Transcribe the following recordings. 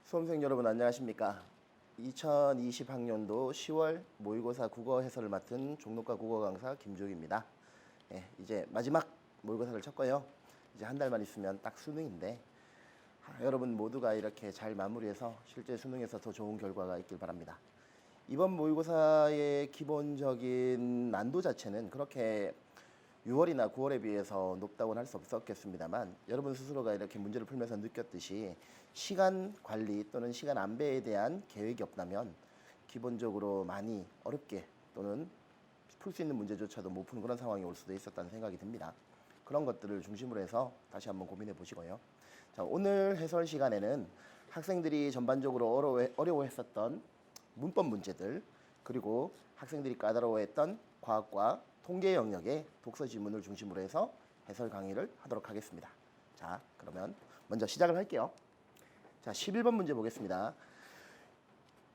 수험생 여러분 안녕하십니까? 2020학년도 10월 모의고사 국어 해설을 맡은 종로과 국어 강사 김종입니다. 이제 마지막 모의고사를 쳤고요. 이제 한 달만 있으면 딱 수능인데 여러분 모두가 이렇게 잘 마무리해서 실제 수능에서 더 좋은 결과가 있길 바랍니다. 이번 모의고사의 기본적인 난도 자체는 그렇게 6월이나 9월에 비해서 높다고는 할 수 없었겠습니다만 여러분 스스로가 이렇게 문제를 풀면서 느꼈듯이 시간 관리 또는 시간 안배에 대한 계획이 없다면 기본적으로 많이 어렵게 또는 풀 수 있는 문제조차도 못 푸는 그런 상황이 올 수도 있었다는 생각이 듭니다. 그런 것들을 중심으로 해서 다시 한번 고민해 보시고요. 자, 오늘 해설 시간에는 학생들이 전반적으로 어려워했었던 문법 문제들 그리고 학생들이 까다로워했던 과학과 통계 영역의 독서 지문을 중심으로 해서 해설 강의를 하도록 하겠습니다. 자, 그러면 먼저 시작을 할게요. 자, 11번 문제 보겠습니다.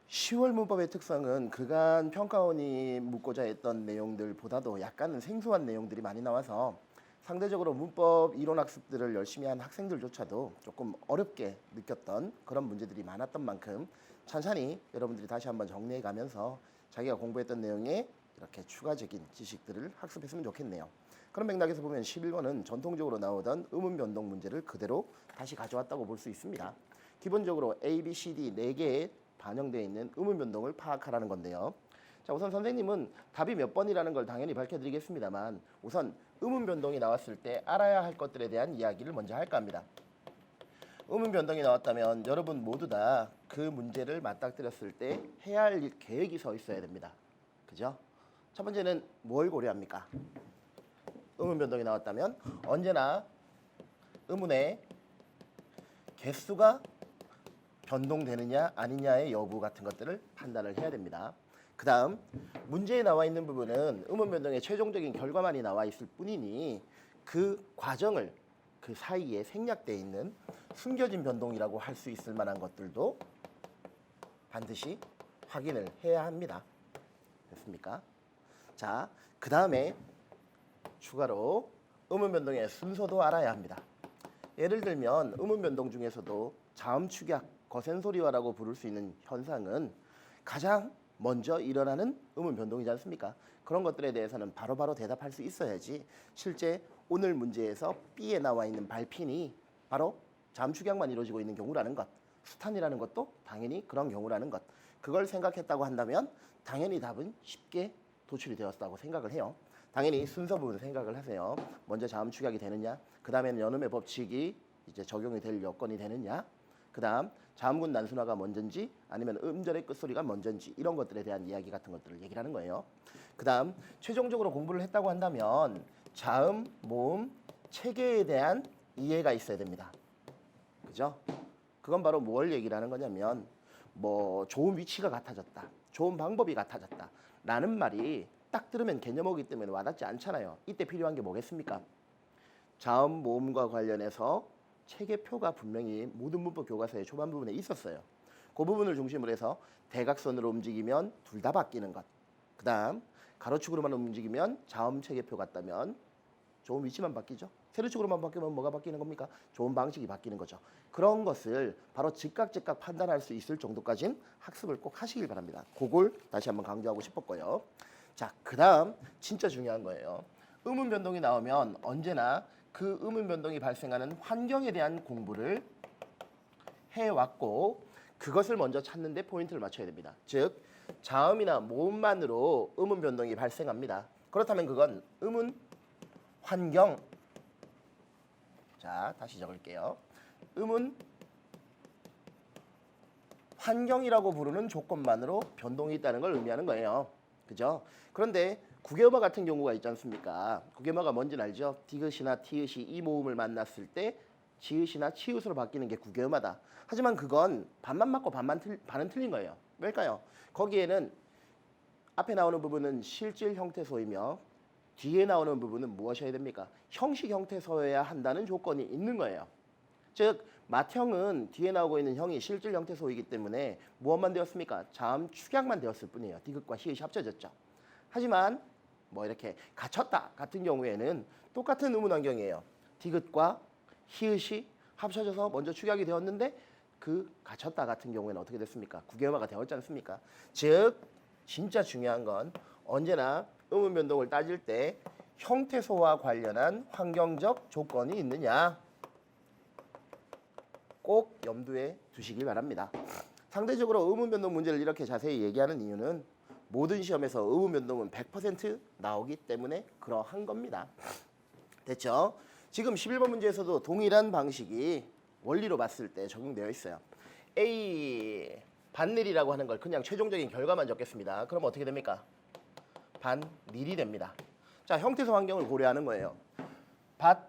10월 문법의 특성은 그간 평가원이 묻고자 했던 내용들보다도 약간은 생소한 내용들이 많이 나와서 상대적으로 문법 이론 학습들을 열심히 한 학생들조차도 조금 어렵게 느꼈던 그런 문제들이 많았던 만큼 천천히 여러분들이 다시 한번 정리해 가면서 자기가 공부했던 내용에 이렇게 추가적인 지식들을 학습했으면 좋겠네요. 그런 맥락에서 보면 11번은 전통적으로 나오던 의문 변동 문제를 그대로 다시 가져왔다고 볼 수 있습니다. 기본적으로 A, B, C, D 4개에 반영되어 있는 의문 변동을 파악하라는 건데요. 자, 우선 선생님은 답이 몇 번이라는 걸 당연히 밝혀드리겠습니다만 우선 의문 변동이 나왔을 때 알아야 할 것들에 대한 이야기를 먼저 할까 합니다. 의문 변동이 나왔다면 여러분 모두 다 그 문제를 맞닥뜨렸을 때 해야 할 계획이 서 있어야 됩니다. 그죠? 첫 번째는 뭘 고려합니까? 의문 변동이 나왔다면 언제나 의문의 개수가 변동되느냐 아니냐의 여부 같은 것들을 판단을 해야 됩니다. 그 다음 문제에 나와 있는 부분은 의문 변동의 최종적인 결과만이 나와 있을 뿐이니 그 과정을 그 사이에 생략되어 있는 숨겨진 변동이라고 할 수 있을 만한 것들도 반드시 확인을 해야 합니다. 됐습니까? 자, 그 다음에 추가로 의문 변동의 순서도 알아야 합니다. 예를 들면 의문 변동 중에서도 자음 축약, 거센 소리화라고 부를 수 있는 현상은 가장 먼저 일어나는 의문 변동이지 않습니까? 그런 것들에 대해서는 바로바로 대답할 수 있어야지 실제 오늘 문제에서 B에 나와 있는 발핀이 바로 자음 축약만 이루어지고 있는 경우라는 것, 수탄이라는 것도 당연히 그런 경우라는 것, 그걸 생각했다고 한다면 당연히 답은 쉽게 도출이 되었다고 생각을 해요. 당연히 순서 부분 생각을 하세요. 먼저 자음 축약이 되느냐, 그 다음에는 연음의 법칙이 이제 적용이 될 여건이 되느냐, 그 다음 자음군 단순화가 먼저인지 아니면 음절의 끝소리가 먼저인지 이런 것들에 대한 이야기 같은 것들을 얘기를 하는 거예요. 그 다음 최종적으로 공부를 했다고 한다면 자음, 모음, 체계에 대한 이해가 있어야 됩니다. 그죠? 그건 바로 뭘 얘기를 하는 거냐면 뭐 좋은 위치가 같아졌다, 좋은 방법이 같아졌다 라는 말이 딱 들으면 개념어기 때문에 와닿지 않잖아요. 이때 필요한 게 뭐겠습니까? 자음, 모음과 관련해서 체계표가 분명히 모든 문법 교과서의 초반 부분에 있었어요. 그 부분을 중심으로 해서 대각선으로 움직이면 둘 다 바뀌는 것, 그 다음 가로축으로만 움직이면 자음 체계표 같다면 좋은 위치만 바뀌죠. 세로축으로만 바뀌면 뭐가 바뀌는 겁니까? 좋은 방식이 바뀌는 거죠. 그런 것을 바로 즉각 판단할 수 있을 정도까지는 학습을 꼭 하시길 바랍니다. 그걸 다시 한번 강조하고 싶었고요. 자, 그 다음 진짜 중요한 거예요. 의문 변동이 나오면 언제나 그 의문 변동이 발생하는 환경에 대한 공부를 해왔고 그것을 먼저 찾는 데 포인트를 맞춰야 됩니다. 즉 자음이나 모음만으로 의문 변동이 발생합니다. 그렇다면 그건 의문 환경, 자 다시 적을게요. 의문 환경이라고 부르는 조건만으로 변동이 있다는 걸 의미하는 거예요. 그죠? 그런데 국외어마 같은 경우가 있지 않습니까? 국외어마가 뭔지는 알죠? 디귿이나 티읕이 이 모음을 만났을 때 지읒이나 치읒으로 바뀌는 게 국외어마다. 하지만 그건 반만 맞고 반은 틀린 거예요. 왜일까요? 거기에는 앞에 나오는 부분은 실질 형태소이며 뒤에 나오는 부분은 무엇이어야 됩니까? 형식 형태소여야 한다는 조건이 있는 거예요. 즉 맏형은 뒤에 나오고 있는 형이 실질 형태소이기 때문에 무엇만 되었습니까? 자음 축약만 되었을 뿐이에요. 디귿과 히읗이 합쳐졌죠. 하지만 뭐 이렇게 갖췄다 같은 경우에는 똑같은 의문 환경이에요. 디귿과 히읗이 합쳐져서 먼저 축약이 되었는데 그 갖췄다 같은 경우에는 어떻게 됐습니까? 국유화가 되었지 않습니까? 즉 진짜 중요한 건 언제나 의문 변동을 따질 때 형태소와 관련한 환경적 조건이 있느냐 꼭 염두에 두시길 바랍니다. 상대적으로 의문 변동 문제를 이렇게 자세히 얘기하는 이유는 모든 시험에서 의문 변동은 100% 나오기 때문에 그러한 겁니다. 됐죠? 지금 11번 문제에서도 동일한 방식이 원리로 봤을 때 적용되어 있어요. A 반닐이라고 하는 걸 그냥 최종적인 결과만 적겠습니다. 그럼 어떻게 됩니까? 반닐이 됩니다. 자, 형태소 환경을 고려하는 거예요. 밭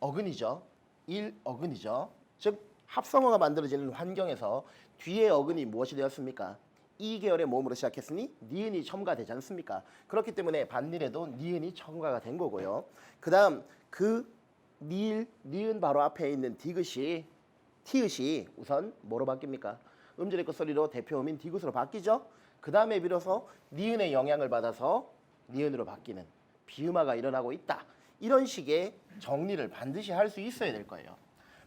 어근이죠. 일 어근이죠. 즉 합성어가 만들어지는 환경에서 뒤에 어근이 무엇이 되었습니까? 이 계열의 모음으로 시작했으니 니은이 첨가되지 않습니까? 그렇기 때문에 반닐에도 니은이 첨가가 된 거고요. 그 다음 그 니은 바로 앞에 있는 디귿이 티읕이 우선 뭐로 바뀝니까? 음절의 끝소리로 대표음인 디귿으로 바뀌죠. 그 다음에 비로소 니은의 영향을 받아서 니은으로 바뀌는 비음화가 일어나고 있다. 이런 식의 정리를 반드시 할 수 있어야 될 거예요.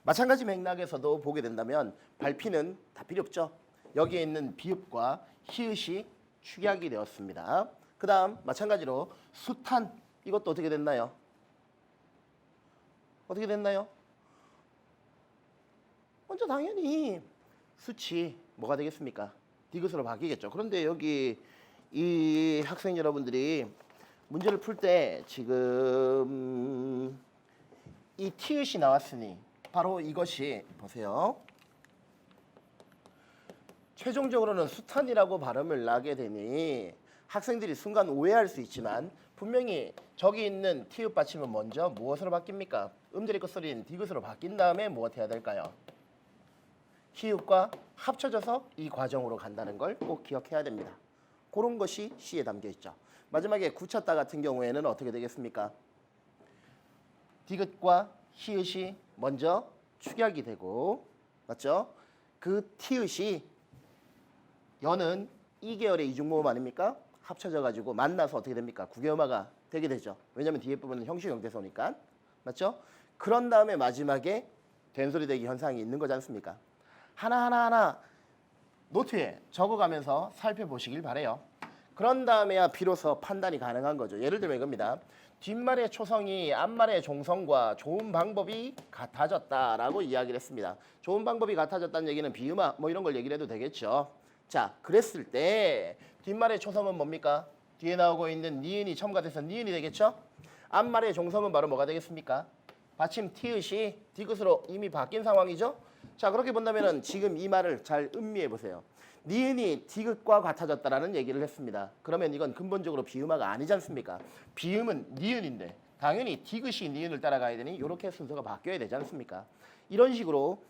마찬가지 맥락에서도 보게 된다면 발피는 다 필요 없죠. 여기에 있는 비읍과 히읗이 축약이 되었습니다. 그 다음 마찬가지로 수탄 이것도 어떻게 됐나요? 어떻게 됐나요? 먼저 당연히 수치 뭐가 되겠습니까? 디귿으로 바뀌겠죠. 그런데 여기 이 학생 여러분들이 문제를 풀 때 지금 이 티읕이 나왔으니 바로 이것이 보세요. 최종적으로는 수탄이라고 발음을 나게 되니 학생들이 순간 오해할 수 있지만 분명히 저기 있는 티읕 받침은 먼저 무엇으로 바뀝니까? 음절의 끝소리는 디귿으로 바뀐 다음에 무엇 해야 될까요? 히읗과 합쳐져서 이 과정으로 간다는 걸 꼭 기억해야 됩니다. 그런 것이 시에 담겨 있죠. 마지막에 굳혔다 같은 경우에는 어떻게 되겠습니까? 디귿과 히읗이 먼저 축약이 되고 맞죠? 그 티읕이 여는 이 계열의 이중모음 아닙니까? 합쳐져 가지고 만나서 어떻게 됩니까? 국유화가 되게 되죠. 왜냐하면 뒤에 부분은 형식 형태소니까 맞죠? 그런 다음에 마지막에 된소리 대기 현상이 있는 거지 않습니까? 하나하나 노트에 적어가면서 살펴보시길 바래요. 그런 다음에야 비로소 판단이 가능한 거죠. 예를 들면 이겁니다. 뒷말의 초성이 앞말의 종성과 좋은 방법이 같아졌다라고 이야기를 했습니다. 좋은 방법이 같아졌다는 얘기는 비음화 뭐 이런 걸 얘기를 해도 되겠죠. 자, 그랬을 때 뒷말의 초성은 뭡니까? 뒤에 나오고 있는 니은이 첨가돼서 니은이 되겠죠? 앞말의 종성은 바로 뭐가 되겠습니까? 받침 티읕이 디귿으로 이미 바뀐 상황이죠? 자, 그렇게 본다면은 지금 이 말을 잘 음미해 보세요. 니은이 디귿과 같아졌다라는 얘기를 했습니다. 그러면 이건 근본적으로 비음화가 아니지 않습니까? 비음은 니은인데 당연히 디귿이 니은을 따라가야 되니 이렇게 순서가 바뀌어야 되지 않습니까? 이런 식으로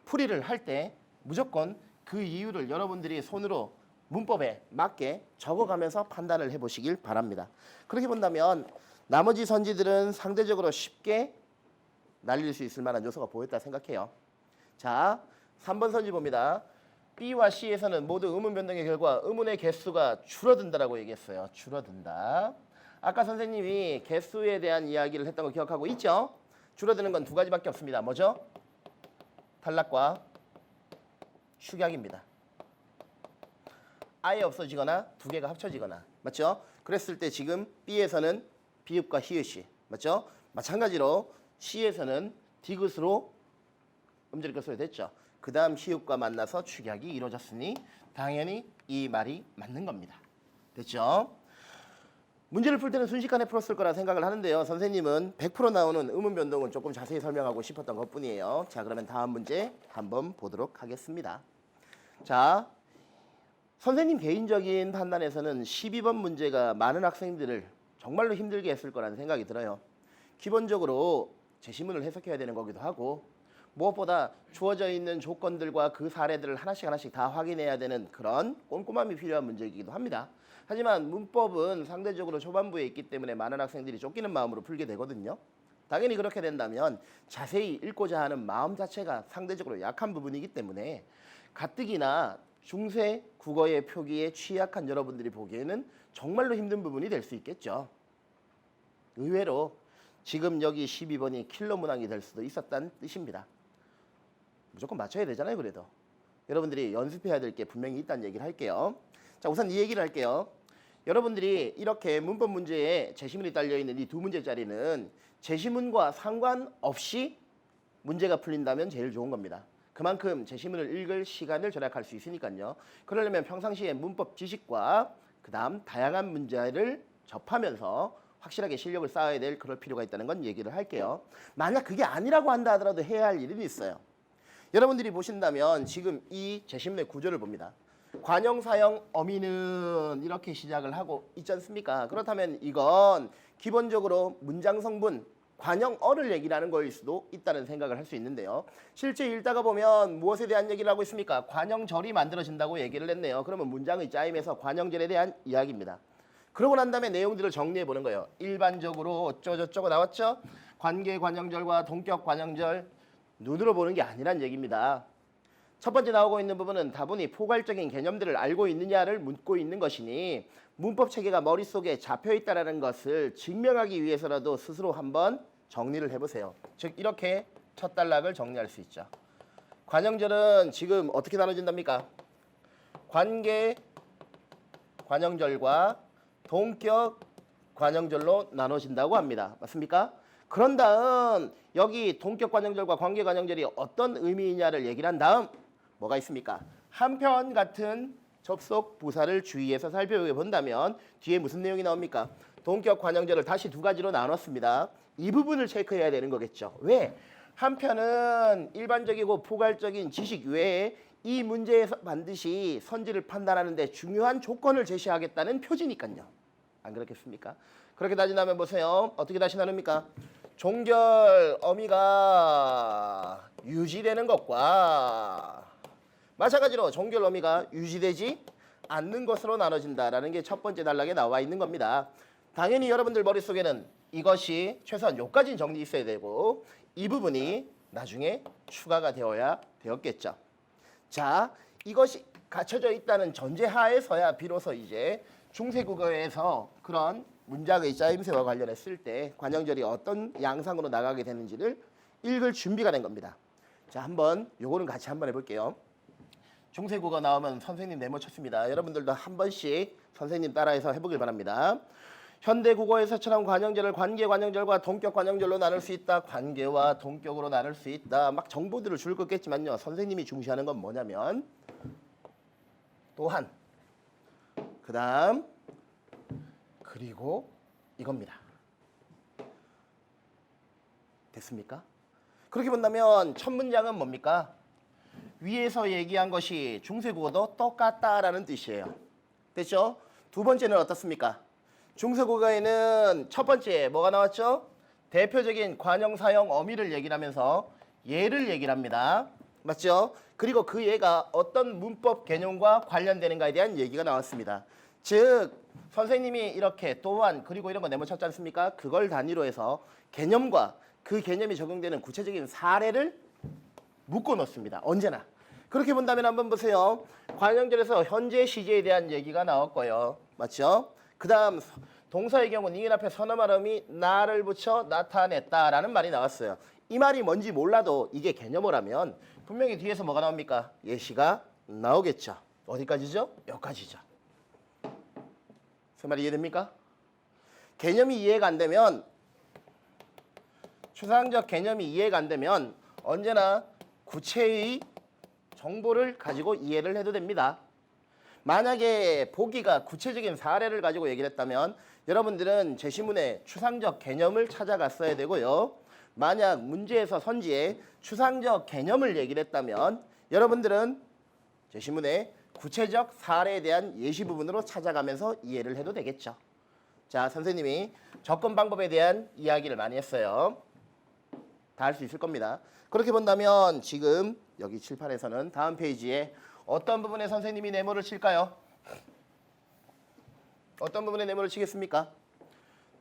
풀이를 할 때 무조건 그 이유를 여러분들이 손으로 문법에 맞게 적어가면서 판단을 해보시길 바랍니다. 그렇게 본다면 나머지 선지들은 상대적으로 쉽게 날릴 수 있을 만한 요소가 보였다 생각해요. 자, 3번 선지 봅니다. B와 C에서는 모두 의문 변동의 결과 의문의 개수가 줄어든다라고 얘기했어요. 줄어든다. 아까 선생님이 개수에 대한 이야기를 했던 거 기억하고 있죠? 줄어드는 건 두 가지밖에 없습니다. 뭐죠? 탈락과 축약입니다. 아예 없어지거나 두 개가 합쳐지거나 맞죠? 그랬을 때 지금 B에서는 비읍과 히읗이 맞죠? 마찬가지로 C에서는 디귿으로 음절의 끝소리 됐죠. 그 다음 히읗과 만나서 축약이 이루어졌으니 당연히 이 말이 맞는 겁니다. 됐죠? 문제를 풀 때는 순식간에 풀었을 거라 생각을 하는데요. 선생님은 100% 나오는 의문 변동은 조금 자세히 설명하고 싶었던 것뿐이에요. 자, 그러면 다음 문제 한번 보도록 하겠습니다. 자, 선생님 개인적인 판단에서는 12번 문제가 많은 학생들을 정말로 힘들게 했을 거라는 생각이 들어요. 기본적으로 제시문을 해석해야 되는 거기도 하고 무엇보다 주어져 있는 조건들과 그 사례들을 하나씩 다 확인해야 되는 그런 꼼꼼함이 필요한 문제이기도 합니다. 하지만 문법은 상대적으로 초반부에 있기 때문에 많은 학생들이 쫓기는 마음으로 풀게 되거든요. 당연히 그렇게 된다면 자세히 읽고자 하는 마음 자체가 상대적으로 약한 부분이기 때문에 가뜩이나 중세 국어의 표기에 취약한 여러분들이 보기에는 정말로 힘든 부분이 될 수 있겠죠. 의외로 지금 여기 12번이 킬러 문항이 될 수도 있었다는 뜻입니다. 무조건 맞춰야 되잖아요. 그래도 여러분들이 연습해야 될 게 분명히 있다는 얘기를 할게요. 자, 우선 이 얘기를 할게요. 여러분들이 이렇게 문법 문제에 제시문이 딸려있는 이 두 문제짜리는 제시문과 상관없이 문제가 풀린다면 제일 좋은 겁니다. 그만큼 제시문을 읽을 시간을 절약할 수 있으니까요. 그러려면 평상시에 문법 지식과 그 다음 다양한 문제를 접하면서 확실하게 실력을 쌓아야 될 그럴 필요가 있다는 건 얘기를 할게요. 만약 그게 아니라고 한다 하더라도 해야 할 일은 있어요. 여러분들이 보신다면 지금 이 제시문의 구조를 봅니다. 관형사형 어미는 이렇게 시작을 하고 있지 않습니까? 그렇다면 이건 기본적으로 문장 성분, 관형어를 얘기를 하는 거일 수도 있다는 생각을 할 수 있는데요. 실제 읽다가 보면 무엇에 대한 얘기를 하고 있습니까? 관형절이 만들어진다고 얘기를 했네요. 그러면 문장의 짜임에서 관형절에 대한 이야기입니다. 그러고 난 다음에 내용들을 정리해 보는 거예요. 일반적으로 어쩌고저쩌고 나왔죠? 관계 관형절과 동격 관형절 눈으로 보는 게 아니란 얘기입니다. 첫 번째 나오고 있는 부분은 다분히 포괄적인 개념들을 알고 있느냐를 묻고 있는 것이니 문법 체계가 머릿속에 잡혀 있다는 것을 증명하기 위해서라도 스스로 한번 정리를 해보세요. 즉 이렇게 첫 단락을 정리할 수 있죠. 관형절은 지금 어떻게 나눠진답니까? 관계 관형절과 동격 관형절로 나눠진다고 합니다. 맞습니까? 그런 다음 여기 동격 관형절과 관계 관형절이 어떤 의미이냐를 얘기를 한 다음 뭐가 있습니까? 한편 같은 접속 부사를 주의해서 살펴본다면 뒤에 무슨 내용이 나옵니까? 동격 관형절을 다시 두 가지로 나눴습니다. 이 부분을 체크해야 되는 거겠죠. 왜? 한편은 일반적이고 포괄적인 지식 외에 이 문제에서 반드시 선지를 판단하는 데 중요한 조건을 제시하겠다는 표지니까요. 안 그렇겠습니까? 그렇게 따진다면 보세요. 어떻게 다시 나눕니까? 종결 어미가 유지되는 것과 마찬가지로 종결 어미가 유지되지 않는 것으로 나눠진다라는 게 첫 번째 단락에 나와 있는 겁니다. 당연히 여러분들 머릿속에는 이것이 최소한 요까지는 정리 있어야 되고 이 부분이 나중에 추가가 되어야 되었겠죠. 자, 이것이 갖춰져 있다는 전제하에서야 비로소 이제 중세국어에서 그런 문장의 짜임새와 관련했을 때 관형절이 어떤 양상으로 나가게 되는지를 읽을 준비가 된 겁니다. 자, 한번 요거는 같이 한번 해볼게요. 중세국어 나오면 선생님 네모 쳤습니다. 여러분들도 한 번씩 선생님 따라해서 해보길 바랍니다. 현대국어에서처럼 관형절을 관계 관형절과 동격 관형절로 나눌 수 있다. 관계와 동격으로 나눌 수 있다. 막 정보들을 줄 거겠지만요. 선생님이 중시하는 건 뭐냐면 또한 그 다음 그리고 이겁니다. 됐습니까? 그렇게 본다면 첫 문장은 뭡니까? 위에서 얘기한 것이 중세국어도 똑같다라는 뜻이에요. 됐죠? 두 번째는 어떻습니까? 중세국어에는 첫 번째 뭐가 나왔죠? 대표적인 관형사형 어미를 얘기를 하면서 예를 얘기를 합니다. 맞죠? 그리고 그 예가 어떤 문법 개념과 관련되는가에 대한 얘기가 나왔습니다. 즉 선생님이 이렇게 또한 그리고 이런 거 네모쳤지 않습니까? 그걸 단위로 해서 개념과 그 개념이 적용되는 구체적인 사례를 묶어 놓습니다. 언제나. 그렇게 본다면 한번 보세요. 관형절에서 현재 시제에 대한 얘기가 나왔고요. 맞죠? 그 다음 동사의 경우 니은 앞에 선어 말음이 나를 붙여 나타냈다라는 말이 나왔어요. 이 말이 뭔지 몰라도 이게 개념어라면 분명히 뒤에서 뭐가 나옵니까? 예시가 나오겠죠. 어디까지죠? 여기까지죠. 그 말이 이해됩니까? 개념이 이해가 안 되면 추상적 개념이 이해가 안 되면 언제나 구체의 정보를 가지고 이해를 해도 됩니다. 만약에 보기가 구체적인 사례를 가지고 얘기를 했다면 여러분들은 제시문의 추상적 개념을 찾아갔어야 되고요. 만약 문제에서 선지에 추상적 개념을 얘기를 했다면 여러분들은 제시문의 구체적 사례에 대한 예시 부분으로 찾아가면서 이해를 해도 되겠죠. 자, 선생님이 접근 방법에 대한 이야기를 많이 했어요. 다 할 수 있을 겁니다. 그렇게 본다면 지금 여기 칠판에서는 다음 페이지에 어떤 부분에 선생님이 네모를 칠까요? 어떤 부분에 네모를 치겠습니까?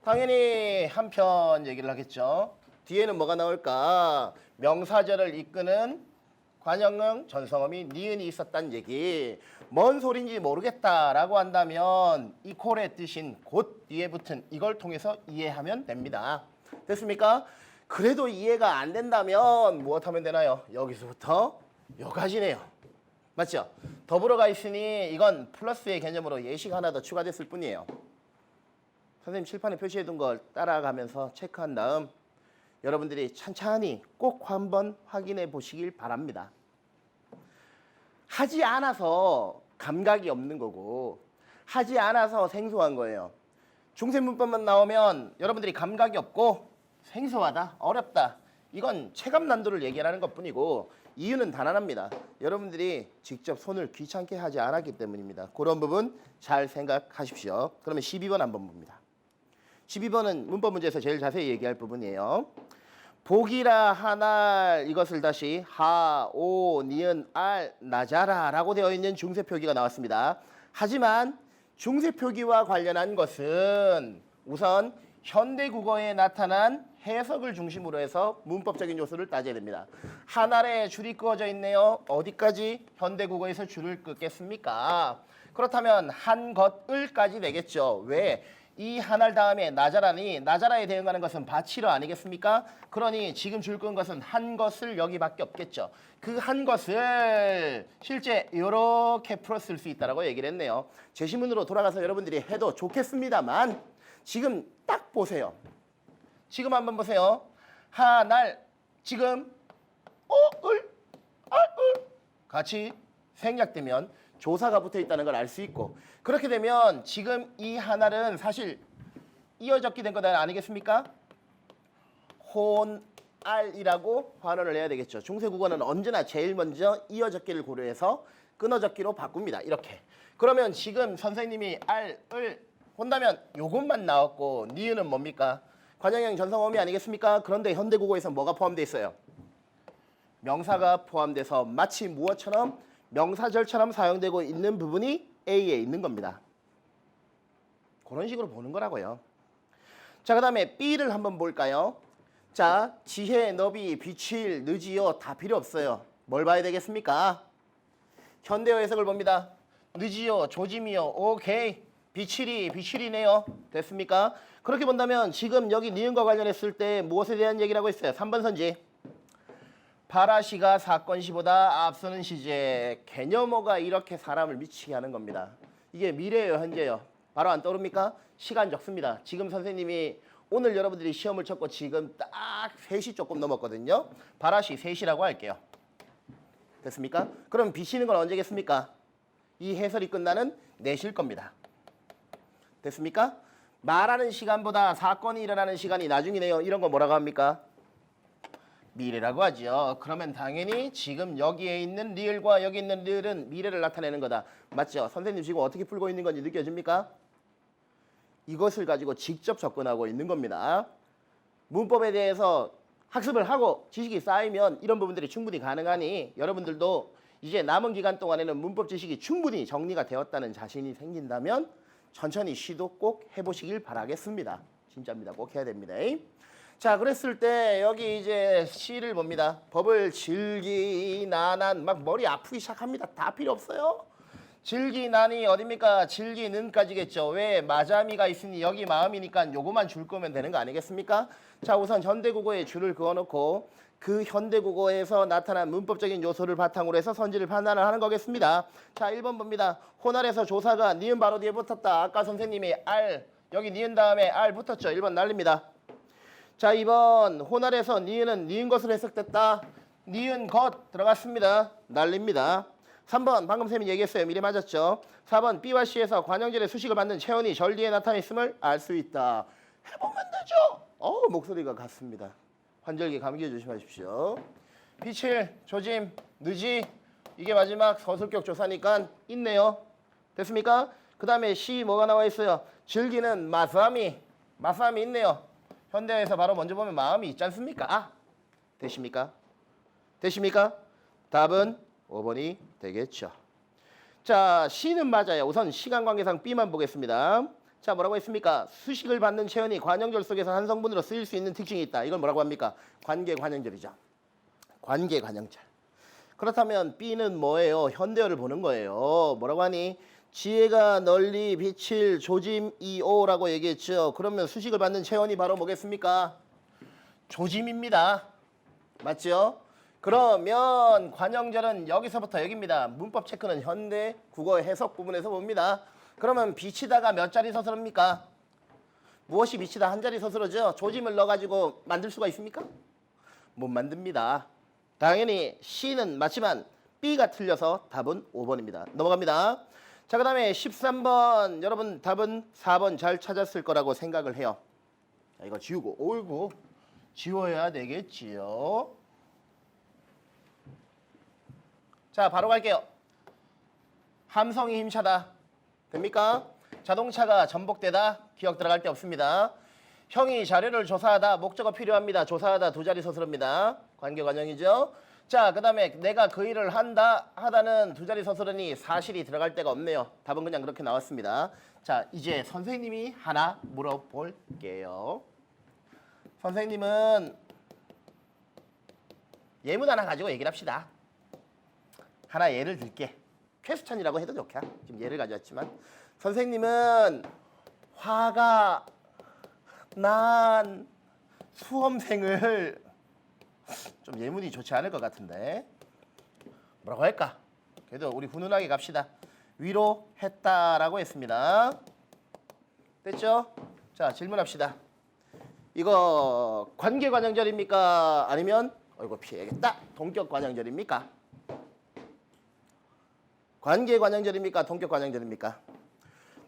당연히 한편 얘기를 하겠죠. 뒤에는 뭐가 나올까? 명사절을 이끄는 관형형 전성어미 니은이 있었다는 얘기. 뭔 소린지 모르겠다라고 한다면 이 콜의 뜻인 곧 뒤에 붙은 이걸 통해서 이해하면 됩니다. 됐습니까? 그래도 이해가 안 된다면 무엇하면 되나요? 여기서부터 여기까지네요. 맞죠? 더불어 가 있으니 이건 플러스의 개념으로 예시가 하나 더 추가됐을 뿐이에요. 선생님 칠판에 표시해둔 걸 따라가면서 체크한 다음 여러분들이 천천히 꼭 한번 확인해 보시길 바랍니다. 하지 않아서 감각이 없는 거고 하지 않아서 생소한 거예요. 중세문법만 나오면 여러분들이 감각이 없고 생소하다, 어렵다. 이건 체감 난도를 얘기하는 것뿐이고 이유는 단 하나입니다. 여러분들이 직접 손을 귀찮게 하지 않았기 때문입니다. 그런 부분 잘 생각하십시오. 그러면 12번 한번 봅니다. 12번은 문법 문제에서 제일 자세히 얘기할 부분이에요. 복이라 하날 이것을 다시 하, 오, 니은, 알, 나자라 라고 되어 있는 중세 표기가 나왔습니다. 하지만 중세 표기와 관련한 것은 우선 현대 국어에 나타난 해석을 중심으로 해서 문법적인 요소를 따져야 됩니다. 하나에 줄이 그어져 있네요. 어디까지 현대 국어에서 줄을 긋겠습니까? 그렇다면 한 것을까지 되겠죠. 왜? 이 하날 다음에 나자라니 나자라에 대응하는 것은 바치러 아니겠습니까? 그러니 지금 줄 끈 것은 한 것을 여기밖에 없겠죠. 그 한 것을 실제 이렇게 풀어 쓸 수 있다고 얘기를 했네요. 제시문으로 돌아가서 여러분들이 해도 좋겠습니다만 지금 딱 보세요. 지금 한번 보세요. 하날 지금 을 같이 생략되면 조사가 붙어 있다는 걸 알 수 있고 그렇게 되면 지금 이 하날은 사실 이어적기 된 것 아니겠습니까? 혼알이라고 환원을 해야 되겠죠. 중세국어는 언제나 제일 먼저 이어적기를 고려해서 끊어적기로 바꿉니다. 이렇게. 그러면 지금 선생님이 알을 본다면 요것만 나왔고 니은은 뭡니까? 관형형 전성어미 아니겠습니까? 그런데 현대국어에서 뭐가 포함되어 있어요? 명사가 포함돼서 마치 무엇처럼 명사절처럼 사용되고 있는 부분이 A에 있는 겁니다. 그런 식으로 보는 거라고요. 자, 그 다음에 B를 한번 볼까요? 자, 지혜, 너비, 비칠, 늦이요 다 필요 없어요. 뭘 봐야 되겠습니까? 현대어 해석을 봅니다. 늦이요, 조짐이요, 오케이. 비칠이네요. 됐습니까? 그렇게 본다면 지금 여기 니은과 관련했을 때 무엇에 대한 얘기라고 했어요? 3번 선지. 바라시가 사건 시보다 앞서는 시제. 개념어가 이렇게 사람을 미치게 하는 겁니다. 이게 미래예요, 현재예요. 바로 안 떠오릅니까? 시간 적습니다. 지금 선생님이 오늘 여러분들이 시험을 쳤고 지금 딱 3시 조금 넘었거든요. 바라시 3시라고 할게요. 됐습니까? 그럼 비치는 건 언제겠습니까? 이 해설이 끝나는 4시일 겁니다. 됐습니까? 말하는 시간보다 사건이 일어나는 시간이 나중이네요. 이런 거 뭐라고 합니까? 미래라고 하죠. 그러면 당연히 지금 여기에 있는 리을과 여기 있는 리을은 미래를 나타내는 거다. 맞죠? 선생님 지금 어떻게 풀고 있는 건지 느껴집니까? 이것을 가지고 직접 접근하고 있는 겁니다. 문법에 대해서 학습을 하고 지식이 쌓이면 이런 부분들이 충분히 가능하니 여러분들도 이제 남은 기간 동안에는 문법 지식이 충분히 정리가 되었다는 자신이 생긴다면 천천히 시도 꼭 해보시길 바라겠습니다. 진짜입니다. 꼭 해야 됩니다. 자, 그랬을 때 여기 이제 시를 봅니다. 법을 질기난한 막 머리 아프기 시작합니다. 다 필요 없어요. 질기난이 어딥니까? 질기는까지겠죠. 왜? 마자미가 있으니 여기 마음이니까 요거만 줄 거면 되는 거 아니겠습니까? 자, 우선 현대국어에 줄을 그어놓고 그 현대국어에서 나타난 문법적인 요소를 바탕으로 해서 선지를 판단을 하는 거겠습니다. 자, 1번 봅니다. 호날에서 조사가 니은 바로 뒤에 붙었다. 아까 선생님이 알, 여기 니은 다음에 알 붙었죠. 1번 날립니다. 자, 2번 호날에서 니은은 니은 것으로 해석됐다. 니은 것 들어갔습니다. 날립니다. 3번 방금 쌤이 얘기했어요. 미리 맞았죠. 4번 B와 C에서 관형절의 수식을 받는 체온이 절디에 나타나 있음을 알 수 있다. 해보면 되죠. 목소리가 같습니다. 환절기 감기 조심하십시오. 비칠, 조짐, 늦이 이게 마지막 서술격 조사니까 있네요. 됐습니까? 그 다음에 C 뭐가 나와 있어요? 즐기는 마사미 있네요. 현대에서 바로 먼저 보면 마음이 있지 않습니까? 되십니까? 답은 5번이 되겠죠. 자, C는 맞아요. 우선 시간 관계상 B만 보겠습니다. 자, 뭐라고 했습니까? 수식을 받는 체온이 관형절 속에서 한 성분으로 쓰일 수 있는 특징이 있다. 이걸 뭐라고 합니까? 관계관형절이죠. 관계관형절. 그렇다면 B는 뭐예요? 현대어를 보는 거예요. 뭐라고 하니? 지혜가 널리 비칠 조짐 이오라고 얘기했죠. 그러면 수식을 받는 체온이 바로 뭐겠습니까? 조짐입니다. 맞죠? 그러면 관형절은 여기서부터 여기입니다. 문법 체크는 현대 국어 해석 부분에서 봅니다. 그러면 비치다가 몇 자리 서술입니까? 무엇이 비치다 한 자리 서술어죠? 조짐을 넣어가지고 만들 수가 있습니까? 못 만듭니다. 당연히 C는 맞지만 B가 틀려서 답은 5번입니다. 넘어갑니다. 자, 그 다음에 13번. 여러분 답은 4번 잘 찾았을 거라고 생각을 해요. 자, 이거 지우고, 어이구, 지워야 되겠지요. 자, 바로 갈게요. 함성이 힘차다. 됩니까? 자동차가 전복되다. 기억 들어갈 데 없습니다. 형이 자료를 조사하다. 목적어 필요합니다. 조사하다 두 자리 서술입니다. 관계관형이죠. 자, 그 다음에 내가 그 일을 한다. 하다는 두 자리 서술으니 사실이 들어갈 데가 없네요. 답은 그냥 그렇게 나왔습니다. 자, 이제 선생님이 하나 물어볼게요. 선생님은 예문 하나 가지고 얘기를 합시다. 하나 예를 들게. 퀘스천이라고 해도 좋게. 지금 예를 가져왔지만 선생님은 화가 난 수험생을 좀 예문이 좋지 않을 것 같은데 뭐라고 할까? 그래도 우리 훈훈하게 갑시다. 위로했다라고 했습니다. 됐죠? 자, 질문합시다. 이거 관계관형절입니까? 아니면 이거 피해야겠다. 동격관형절입니까? 관계관형절입니까? 동격관형절입니까?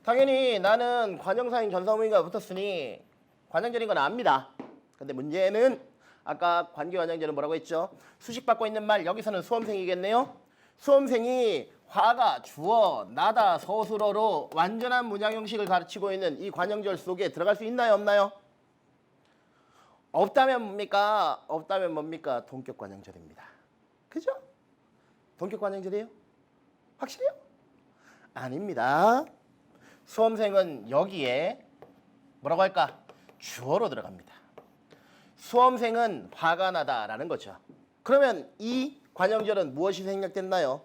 당연히 나는 관형사인 전사무인과 붙었으니 관형절인 건 압니다. 근데 문제는 아까 관계관형절은 뭐라고 했죠? 수식받고 있는 말 여기서는 수험생이겠네요. 수험생이 화가 주어, 나다, 서술어로 완전한 문장 형식을 가르치고 있는 이 관형절 속에 들어갈 수 있나요? 없나요? 없다면 뭡니까? 없다면 뭡니까? 동격관형절입니다. 그죠? 동격관형절이에요? 확실해요? 아닙니다. 수험생은 여기에 뭐라고 할까? 주어로 들어갑니다. 수험생은 화가 나다라는 거죠. 그러면 이 관형절은 무엇이 생략됐나요?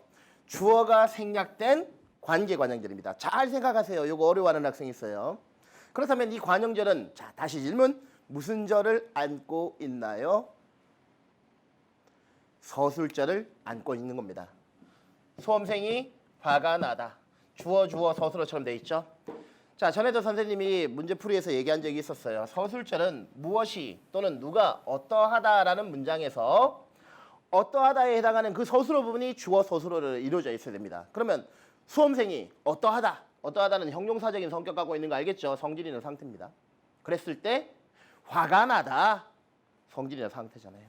주어가 생략된 관계관형절입니다. 잘 생각하세요. 이거 어려워하는 학생이 있어요. 그렇다면 이 관형절은 자, 다시 질문. 무슨 절을 안고 있나요? 서술절을 안고 있는 겁니다. 수험생이 화가 나다. 주어 서술어처럼 돼 있죠. 자, 전에도 선생님이 문제풀이에서 얘기한 적이 있었어요. 서술절은 무엇이 또는 누가 어떠하다라는 문장에서 어떠하다에 해당하는 그 서술어 부분이 주어 서술어로 이루어져 있어야 됩니다. 그러면 수험생이 어떠하다. 어떠하다는 형용사적인 성격 갖고 있는 거 알겠죠? 성질이 있는 상태입니다. 그랬을 때 화가 나다. 성질이 있는 상태잖아요.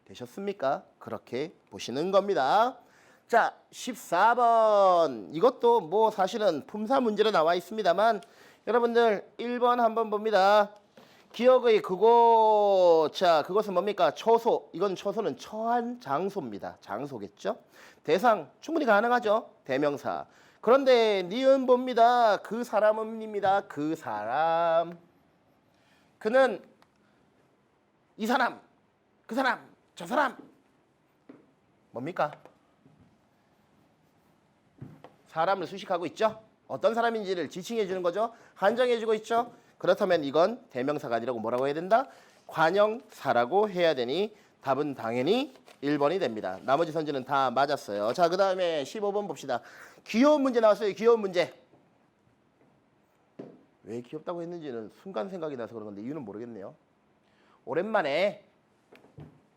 되셨습니까? 그렇게 보시는 겁니다. 자, 14번. 이것도 뭐 사실은 품사 문제로 나와 있습니다만 여러분들 1번 한번 봅니다. 기억의 그곳. 자, 그것은 뭡니까? 처소. 이건 처소는 처한 장소입니다. 장소겠죠? 대상 충분히 가능하죠? 대명사. 그런데 니은 봅니다. 그 사람입니다. 그 사람. 그는 이 사람, 그 사람, 저 사람. 뭡니까? 사람을 수식하고 있죠. 어떤 사람인지를 지칭해 주는 거죠. 한정해 주고 있죠. 그렇다면 이건 대명사가 아니라고 뭐라고 해야 된다? 관형사라고 해야 되니 답은 당연히 1번이 됩니다. 나머지 선지는 다 맞았어요. 자, 그 다음에 15번 봅시다. 귀여운 문제 나왔어요. 귀여운 문제. 왜 귀엽다고 했는지는 순간 생각이 나서 그런 건데 이유는 모르겠네요. 오랜만에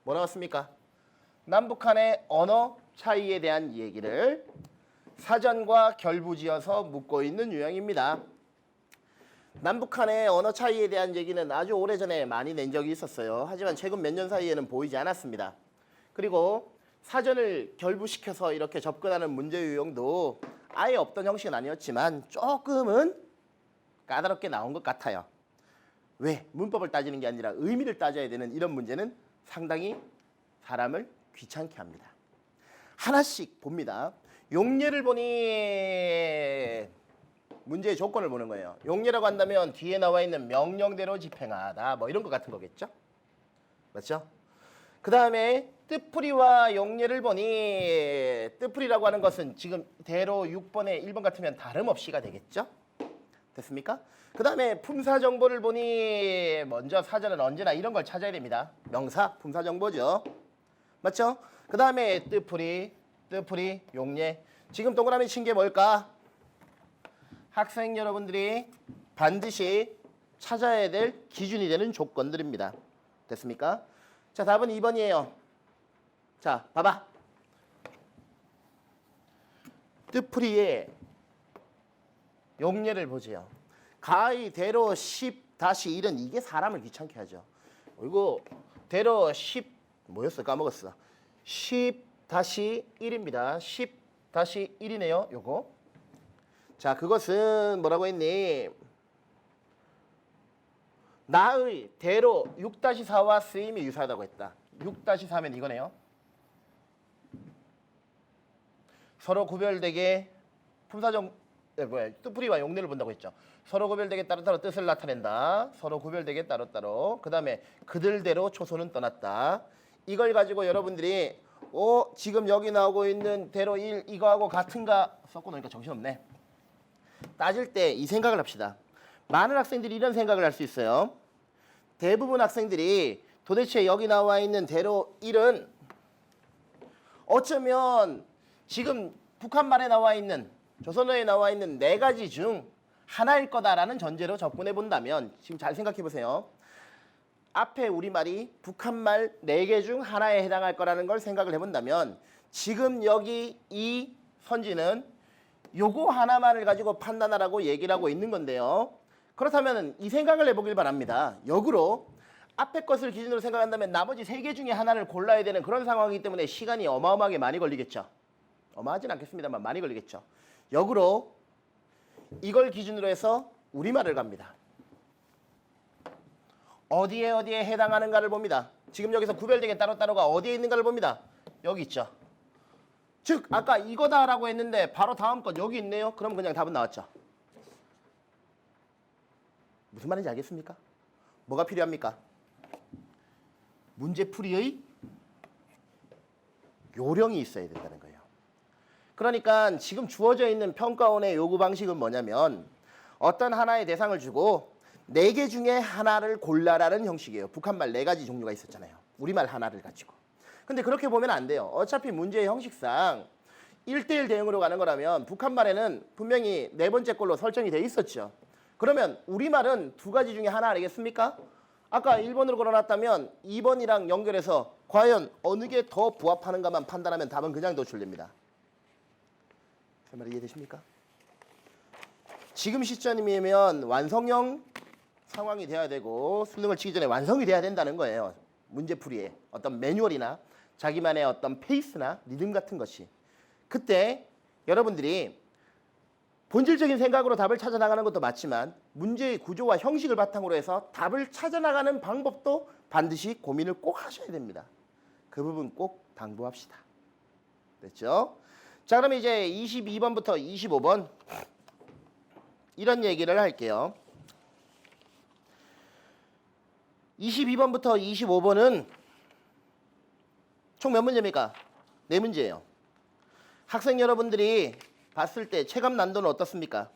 뭐 나왔습니까? 남북한의 언어 차이에 대한 얘기를 사전과 결부지어서 묻고 있는 유형입니다. 남북한의 언어 차이에 대한 얘기는 아주 오래전에 많이 낸 적이 있었어요. 하지만 최근 몇 년 사이에는 보이지 않았습니다. 그리고 사전을 결부시켜서 이렇게 접근하는 문제 유형도 아예 없던 형식은 아니었지만 조금은 까다롭게 나온 것 같아요. 왜? 문법을 따지는 게 아니라 의미를 따져야 되는 이런 문제는 상당히 사람을 귀찮게 합니다. 하나씩 봅니다. 용례를 보니 문제의 조건을 보는 거예요. 용례라고 한다면 뒤에 나와 있는 명령대로 집행하다 뭐 이런 것 같은 거겠죠? 맞죠? 그 다음에 뜻풀이와 용례를 보니 뜻풀이라고 하는 것은 지금 대로 6번에 1번 같으면 다름없이가 되겠죠? 됐습니까? 그 다음에 품사 정보를 보니 먼저 사전은 언제나 이런 걸 찾아야 됩니다. 명사, 품사 정보죠. 맞죠? 그 다음에 뜻풀이, 용례. 지금 동그라미 친 게 뭘까? 학생 여러분들이 반드시 찾아야 될 기준이 되는 조건들입니다. 됐습니까? 자, 답은 2번이에요. 자, 봐봐. 뜻풀이의 용례를 보세요. 가의 대로 10-1은 이게 사람을 귀찮게 하죠. 이거 대로 10 뭐였어? 까먹었어. 10-1입니다. 10-1이네요. 요거. 자, 그것은 뭐라고 했니? 나의 대로 6-4와 쓰임이 유사하다고 했다. 6-4면 이거네요. 서로 구별되게 뜻풀이와 용례를 본다고 했죠. 서로 구별되게 따로따로 뜻을 나타낸다. 서로 구별되게 따로따로. 그 다음에 그들대로 초소는 떠났다. 이걸 가지고 여러분들이 지금 여기 나오고 있는 대로 1 이거하고 같은가 썼고 노니까 정신없네. 따질 때 이 생각을 합시다. 많은 학생들이 이런 생각을 할 수 있어요. 대부분 학생들이 도대체 여기 나와 있는 대로 1은 어쩌면 지금 북한말에 나와 있는 조선어에 나와 있는 4가지 중 하나일 거다라는 전제로 접근해 본다면 지금 잘 생각해 보세요. 앞에 우리말이 북한말 4개 중 하나에 해당할 거라는 걸 생각을 해본다면 지금 여기 이 선지는 요거 하나만을 가지고 판단하라고 얘기를 하고 있는 건데요. 그렇다면 이 생각을 해보길 바랍니다. 역으로 앞에 것을 기준으로 생각한다면 나머지 3개 중에 하나를 골라야 되는 그런 상황이기 때문에 시간이 어마어마하게 많이 걸리겠죠. 어마하진 않겠습니다만 많이 걸리겠죠. 역으로 이걸 기준으로 해서 우리말을 갑니다. 어디에 해당하는가를 봅니다. 지금 여기서 구별되게 따로따로가 어디에 있는가를 봅니다. 여기 있죠. 즉 아까 이거다라고 했는데 바로 다음 것 여기 있네요. 그럼 그냥 답은 나왔죠. 무슨 말인지 알겠습니까? 뭐가 필요합니까? 문제풀이의 요령이 있어야 된다는 거예요. 그러니까 지금 주어져 있는 평가원의 요구 방식은 뭐냐면 어떤 하나의 대상을 주고 4개 중에 하나를 골라라는 형식이에요. 북한말 4가지 종류가 있었잖아요. 우리말 하나를 가지고. 근데 그렇게 보면 안 돼요. 어차피 문제의 형식상 1대1 대응으로 가는 거라면 북한말에는 분명히 4번째 걸로 설정이 돼 있었죠. 그러면 우리말은 2가지 중에 하나 아니겠습니까? 아까 1번으로 걸어놨다면 2번이랑 연결해서 과연 어느 게 더 부합하는가만 판단하면 답은 그냥 도출됩니다. 제 말 이해되십니까? 지금 시점이면 완성형 상황이 돼야 되고 수능을 치기 전에 완성이 돼야 된다는 거예요. 문제풀이에 어떤 매뉴얼이나 자기만의 어떤 페이스나 리듬 같은 것이. 그때 여러분들이 본질적인 생각으로 답을 찾아나가는 것도 맞지만 문제의 구조와 형식을 바탕으로 해서 답을 찾아나가는 방법도 반드시 고민을 꼭 하셔야 됩니다. 그 부분 꼭 당부합시다. 됐죠? 자, 그럼 이제 22번부터 25번 이런 얘기를 할게요. 22번부터 25번은 총 몇 문제입니까? 4문제예요. 학생 여러분들이 봤을 때 체감 난도는 어떻습니까?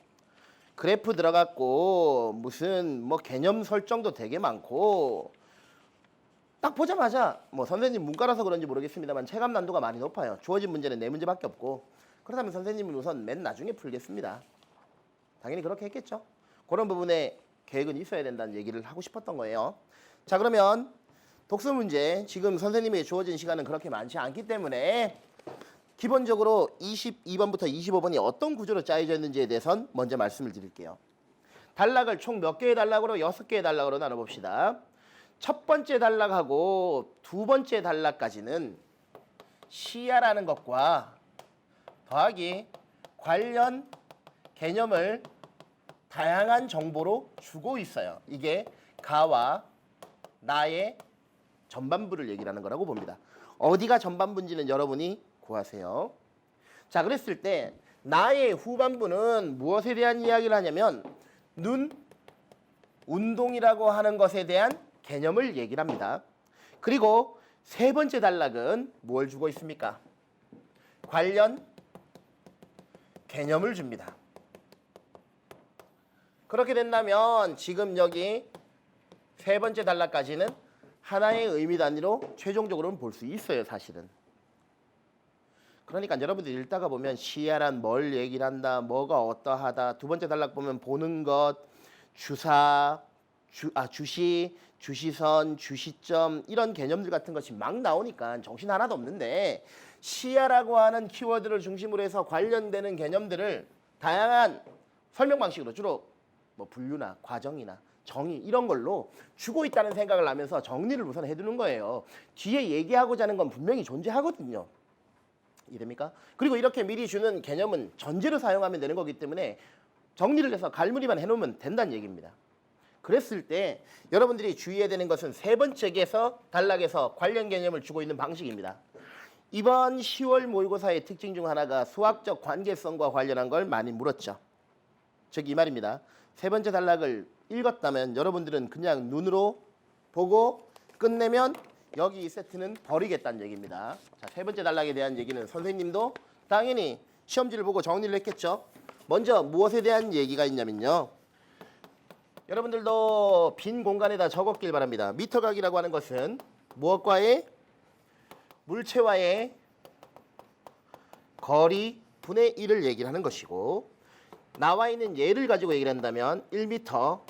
그래프 들어갔고 무슨 뭐 개념 설정도 되게 많고 딱 보자마자 뭐 선생님 문과라서 그런지 모르겠습니다만 체감 난도가 많이 높아요. 주어진 문제는 4문제밖에 없고 그렇다면 선생님은 우선 맨 나중에 풀겠습니다. 당연히 그렇게 했겠죠. 그런 부분에 계획은 있어야 된다는 얘기를 하고 싶었던 거예요. 자, 그러면 독서 문제 지금 선생님이 주어진 시간은 그렇게 많지 않기 때문에 기본적으로 22번부터 25번이 어떤 구조로 짜여져 있는지에 대해선 먼저 말씀을 드릴게요. 단락을 총 몇 개의 단락으로 6개의 단락으로 나눠봅시다. 첫 번째 단락하고 두 번째 단락까지는 시야라는 것과 더하기 관련 개념을 다양한 정보로 주고 있어요. 이게 가와 나의 전반부를 얘기하는 거라고 봅니다. 어디가 전반부인지는 여러분이 구하세요. 자, 그랬을 때 나의 후반부는 무엇에 대한 이야기를 하냐면 눈, 운동이라고 하는 것에 대한 개념을 얘기를 합니다. 그리고 세 번째 단락은 뭘 주고 있습니까? 관련 개념을 줍니다. 그렇게 된다면 지금 여기 세 번째 단락까지는 하나의 의미 단위로 최종적으로는 볼 수 있어요, 사실은. 그러니까 여러분들이 읽다가 보면 시야란 뭘 얘기를 한다, 뭐가 어떠하다, 두 번째 단락 보면 보는 것, 주사, 주시, 주시선, 주시점 이런 개념들 같은 것이 막 나오니까 정신 하나도 없는데 시야라고 하는 키워드를 중심으로 해서 관련되는 개념들을 다양한 설명 방식으로 주로 뭐 분류나 과정이나 정의 이런 걸로 주고 있다는 생각을 하면서 정리를 우선 해두는 거예요. 뒤에 얘기하고자 하는 건 분명히 존재하거든요. 이해됩니까? 그리고 이렇게 미리 주는 개념은 전제로 사용하면 되는 거기 때문에 정리를 해서 갈무리만 해놓으면 된다는 얘기입니다. 그랬을 때 여러분들이 주의해야 되는 것은 세 번째 단락에서 관련 개념을 주고 있는 방식입니다. 이번 10월 모의고사의 특징 중 하나가 수학적 관계성과 관련한 걸 많이 물었죠. 즉 이 말입니다. 세 번째 단락을 읽었다면 여러분들은 그냥 눈으로 보고 끝내면 여기 이 세트는 버리겠다는 얘기입니다. 자, 세 번째 단락에 대한 얘기는 선생님도 당연히 시험지를 보고 정리를 했겠죠. 먼저 무엇에 대한 얘기가 있냐면요. 여러분들도 빈 공간에다 적었길 바랍니다. 미터각이라고 하는 것은 무엇과의 물체와의 거리 분의 1을 얘기를 하는 것이고 나와 있는 예를 가지고 얘기를 한다면 1m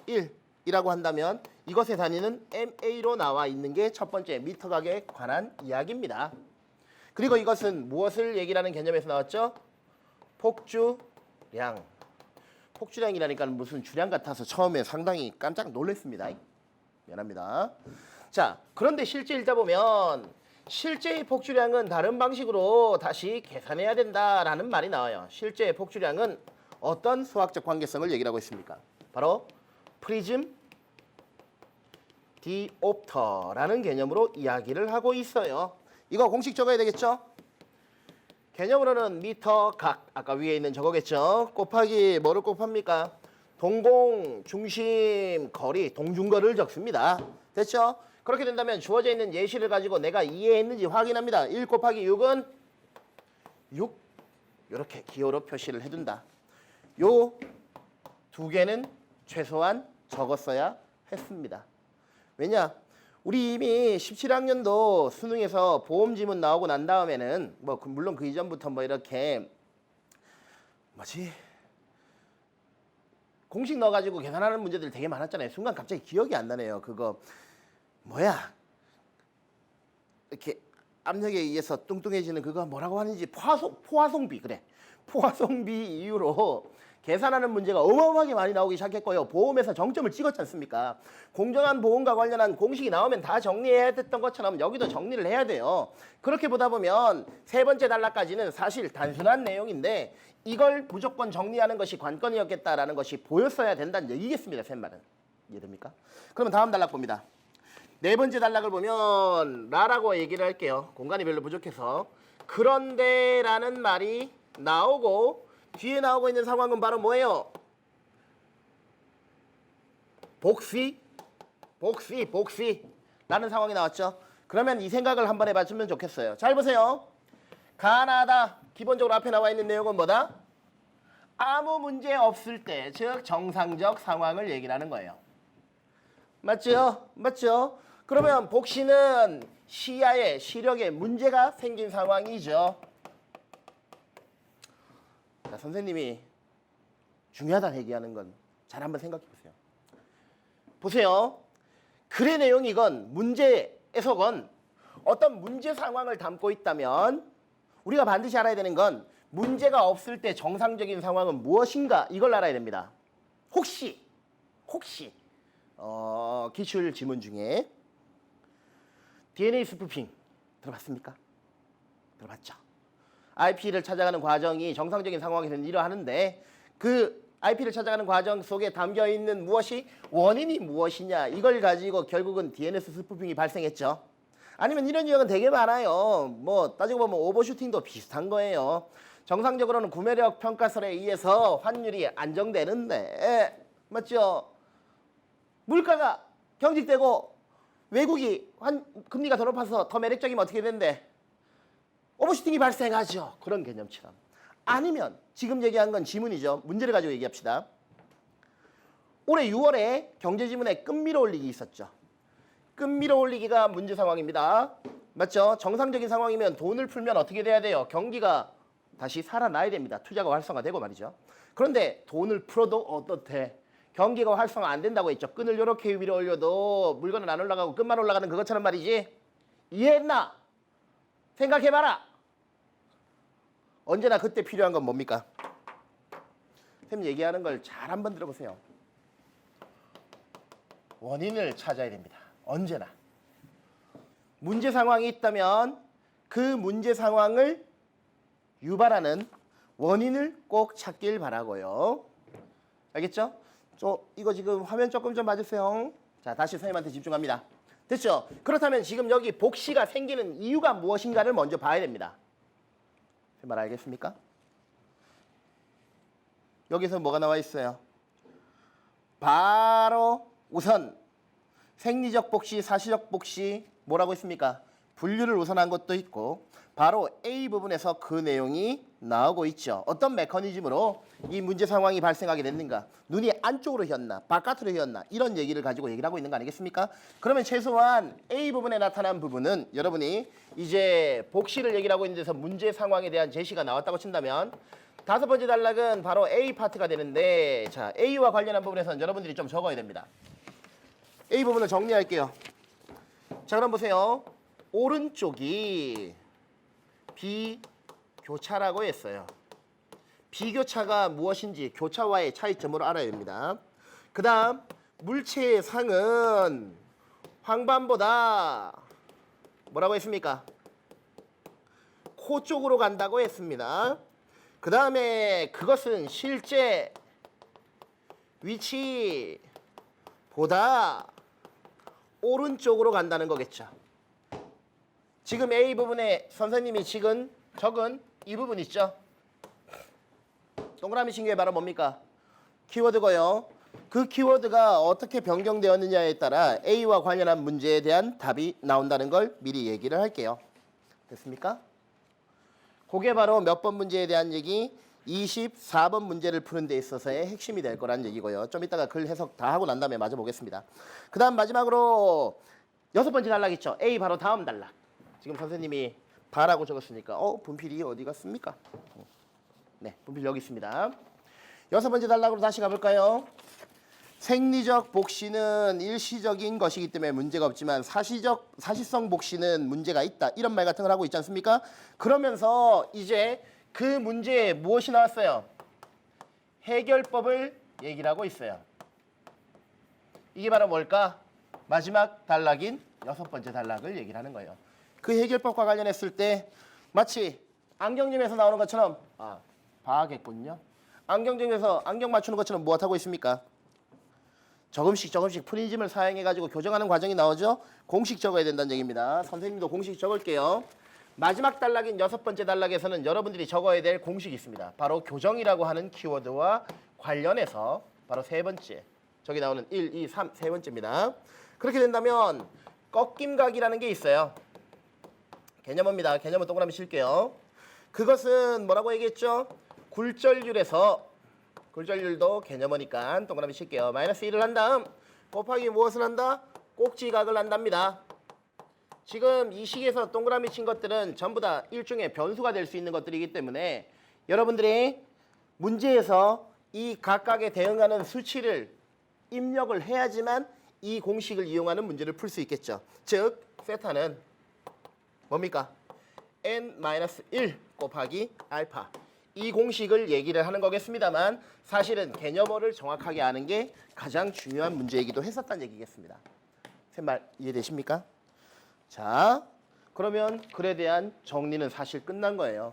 1이라고 한다면 이것의 단위는 MA로 나와 있는 게 첫 번째 미터각에 관한 이야기입니다. 그리고 이것은 무엇을 얘기를 하는 개념에서 나왔죠? 폭주량. 폭주량이라니까 무슨 주량 같아서 처음에 상당히 깜짝 놀랐습니다. 미안합니다. 자, 그런데 실제 읽다 보면 실제의 폭주량은 다른 방식으로 다시 계산해야 된다라는 말이 나와요. 실제의 폭주량은 어떤 수학적 관계성을 얘기를 하고 있습니까? 바로 프리즘 디옵터라는 개념으로 이야기를 하고 있어요. 이거 공식 적어야 되겠죠? 개념으로는 미터 각, 아까 위에 있는 저거겠죠? 곱하기 뭐를 곱합니까? 동공, 중심, 거리, 동중거리를 적습니다. 됐죠? 그렇게 된다면 주어져 있는 예시를 가지고 내가 이해했는지 확인합니다. 1 곱하기 6은 6 이렇게 기호로 표시를 해둔다. 요 두 개는 최소한 적었어야 했습니다. 왜냐? 우리 이미 17학년도 수능에서 보험 지문 나오고 난 다음에는 뭐 물론 그 이전부터 뭐 이렇게 공식 넣어가지고 계산하는 문제들 되게 많았잖아요. 순간 갑자기 기억이 안 나네요. 그거 뭐야? 이렇게 압력에 의해서 뚱뚱해지는 그거 뭐라고 하는지 포화송비 그래. 포화송비 이후로 계산하는 문제가 어마어마하게 많이 나오기 시작했고요. 보험에서 정점을 찍었지 않습니까? 공정한 보험과 관련한 공식이 나오면 다 정리해야 됐던 것처럼 여기도 정리를 해야 돼요. 그렇게 보다 보면 세 번째 단락까지는 사실 단순한 내용인데 이걸 무조건 정리하는 것이 관건이었겠다라는 것이 보였어야 된다는 얘기겠습니다. 샘말은. 이해됩니까? 그러면 다음 단락 봅니다. 네 번째 단락을 보면 라라고 얘기를 할게요. 공간이 별로 부족해서. 그런데라는 말이 나오고 뒤에 나오고 있는 상황은 바로 뭐예요? 복시 라는 상황이 나왔죠. 그러면 이 생각을 한번 해봐주면 좋겠어요. 잘 보세요. 가나다 기본적으로 앞에 나와 있는 내용은 뭐다? 아무 문제 없을 때, 즉 정상적 상황을 얘기를 하는 거예요. 맞죠? 맞죠? 그러면 복시는 시야에, 시력에 문제가 생긴 상황이죠. 자, 선생님이 중요하다는 얘기하는 건 잘 한번 생각해 보세요. 보세요. 글의 내용이건 문제에서건 어떤 문제 상황을 담고 있다면 우리가 반드시 알아야 되는 건 문제가 없을 때 정상적인 상황은 무엇인가 이걸 알아야 됩니다. 혹시 기출 지문 중에 DNA 스푸핑 들어봤습니까? 들어봤죠? IP를 찾아가는 과정이 정상적인 상황에서는 이러하는데 그 IP를 찾아가는 과정 속에 담겨있는 무엇이 원인이 무엇이냐 이걸 가지고 결국은 DNS 스푸핑이 발생했죠. 아니면 이런 유형은 되게 많아요. 뭐 따지고 보면 오버슈팅도 비슷한 거예요. 정상적으로는 구매력 평가설에 의해서 환율이 안정되는데 맞죠? 물가가 경직되고 외국이 금리가 더 높아서 더 매력적이면 어떻게 되는데 오버슈팅이 발생하죠. 그런 개념처럼. 아니면 지금 얘기한 건 지문이죠. 문제를 가지고 얘기합시다. 올해 6월에 경제지문에 끝밀어 올리기 있었죠. 끈밀어 올리기가 문제 상황입니다. 맞죠? 정상적인 상황이면 돈을 풀면 어떻게 돼야 돼요? 경기가 다시 살아나야 됩니다. 투자가 활성화되고 말이죠. 그런데 돈을 풀어도 어떻대? 경기가 활성화 안 된다고 했죠. 끈을 이렇게 위로 올려도 물건은 안 올라가고 끈만 올라가는 그것처럼 말이지. 이해했나? 생각해봐라. 언제나 그때 필요한 건 뭡니까? 쌤 얘기하는 걸 잘 한번 들어보세요. 원인을 찾아야 됩니다. 언제나. 문제 상황이 있다면 그 문제 상황을 유발하는 원인을 꼭 찾길 바라고요. 알겠죠? 이거 지금 화면 조금 좀 봐주세요. 자, 다시 선생님한테 집중합니다. 됐죠? 그렇다면 지금 여기 복시가 생기는 이유가 무엇인가를 먼저 봐야 됩니다. 제 말 알겠습니까? 여기서 뭐가 나와 있어요? 바로 우선 생리적 복시, 사시적 복시 뭐라고 했습니까? 분류를 우선한 것도 있고 바로 A 부분에서 그 내용이 나오고 있죠. 어떤 메커니즘으로 이 문제 상황이 발생하게 됐는가? 눈이 안쪽으로 휘었나? 바깥으로 휘었나? 이런 얘기를 가지고 얘기를 하고 있는 거 아니겠습니까? 그러면 최소한 A 부분에 나타난 부분은 여러분이 이제 복시를 얘기를 하고 있는 데서 문제 상황에 대한 제시가 나왔다고 친다면 다섯 번째 단락은 바로 A 파트가 되는데 자, A와 관련한 부분에서는 여러분들이 좀 적어야 됩니다. A 부분을 정리할게요. 자, 그럼 보세요. 오른쪽이 비교차라고 했어요. 비교차가 무엇인지 교차와의 차이점으로 알아야 됩니다. 그 다음 물체의 상은 황반보다 뭐라고 했습니까? 코 쪽으로 간다고 했습니다. 그 다음에 그것은 실제 위치보다 오른쪽으로 간다는 거겠죠. 지금 A 부분에 선생님이 지금 적은 이 부분 있죠. 동그라미 친 게 바로 뭡니까? 키워드고요. 그 키워드가 어떻게 변경되었느냐에 따라 A와 관련한 문제에 대한 답이 나온다는 걸 미리 얘기를 할게요. 됐습니까? 그게 바로 몇 번 문제에 대한 얘기? 24번 문제를 푸는 데 있어서의 핵심이 될 거라는 얘기고요. 좀 이따가 글 해석 다 하고 난 다음에 마저 보겠습니다. 그 다음 마지막으로 여섯 번째 단락 있죠. A 바로 다음 단락. 지금 선생님이 바라고 적었으니까 분필이 어디 갔습니까? 네, 분필 여기 있습니다. 여섯 번째 단락으로 다시 가볼까요? 생리적 복시는 일시적인 것이기 때문에 문제가 없지만 사시성 복시는 문제가 있다. 이런 말 같은 걸 하고 있지 않습니까? 그러면서 이제 그 문제에 무엇이 나왔어요? 해결법을 얘기를 하고 있어요. 이게 바로 뭘까? 마지막 단락인 여섯 번째 단락을 얘기를 하는 거예요. 그 해결법과 관련했을 때 마치 안경점에서 나오는 것처럼 봐야겠군요. 안경점에서 안경 맞추는 것처럼 무엇하고 있습니까? 조금씩 프리즘을 사용해가지고 교정하는 과정이 나오죠. 공식 적어야 된다는 얘기입니다. 선생님도 공식 적을게요. 마지막 단락인 여섯 번째 단락에서는 여러분들이 적어야 될 공식이 있습니다. 바로 교정이라고 하는 키워드와 관련해서 바로 세 번째, 저기 나오는 1, 2, 3, 세 번째입니다. 그렇게 된다면 꺾임각이라는 게 있어요. 개념입니다. 개념은 동그라미 칠게요. 그것은 뭐라고 얘기했죠? 굴절률에서, 굴절률도 개념어니까 동그라미 칠게요. 마이너스 1을 한 다음 곱하기 무엇을 한다? 꼭지각을 한답니다. 지금 이 식에서 동그라미 친 것들은 전부 다 일종의 변수가 될 수 있는 것들이기 때문에 여러분들이 문제에서 이 각각에 대응하는 수치를 입력을 해야지만 이 공식을 이용하는 문제를 풀 수 있겠죠. 즉 세타는 뭡니까? n-1 곱하기 알파. 이 공식을 얘기를 하는 거겠습니다만 사실은 개념어를 정확하게 아는 게 가장 중요한 문제이기도 했었다는 얘기겠습니다. 제 말 이해되십니까? 자, 그러면 글에 대한 정리는 사실 끝난 거예요.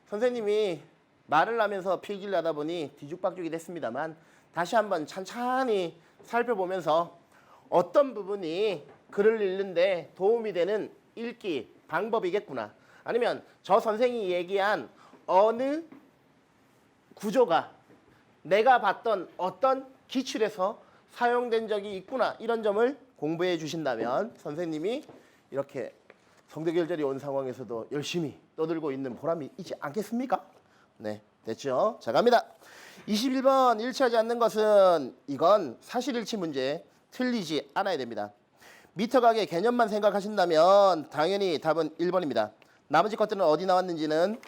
선생님이 말을 하면서 필기를 하다 보니 뒤죽박죽이 됐습니다만 다시 한번 찬찬히 살펴보면서 어떤 부분이 글을 읽는데 도움이 되는 읽기 방법이겠구나. 아니면 저 선생이 얘기한 어느 구조가 내가 봤던 어떤 기출에서 사용된 적이 있구나. 이런 점을 공부해 주신다면 선생님이 이렇게 성대결절이 온 상황에서도 열심히 떠들고 있는 보람이 있지 않겠습니까? 네, 됐죠? 자, 갑니다. 21번 일치하지 않는 것은 이건 사실일치 문제 틀리지 않아야 됩니다. 미터 가게 개념만 생각하신다면 당연히 답은 1번입니다. 나머지 것들은 어디 나왔는지는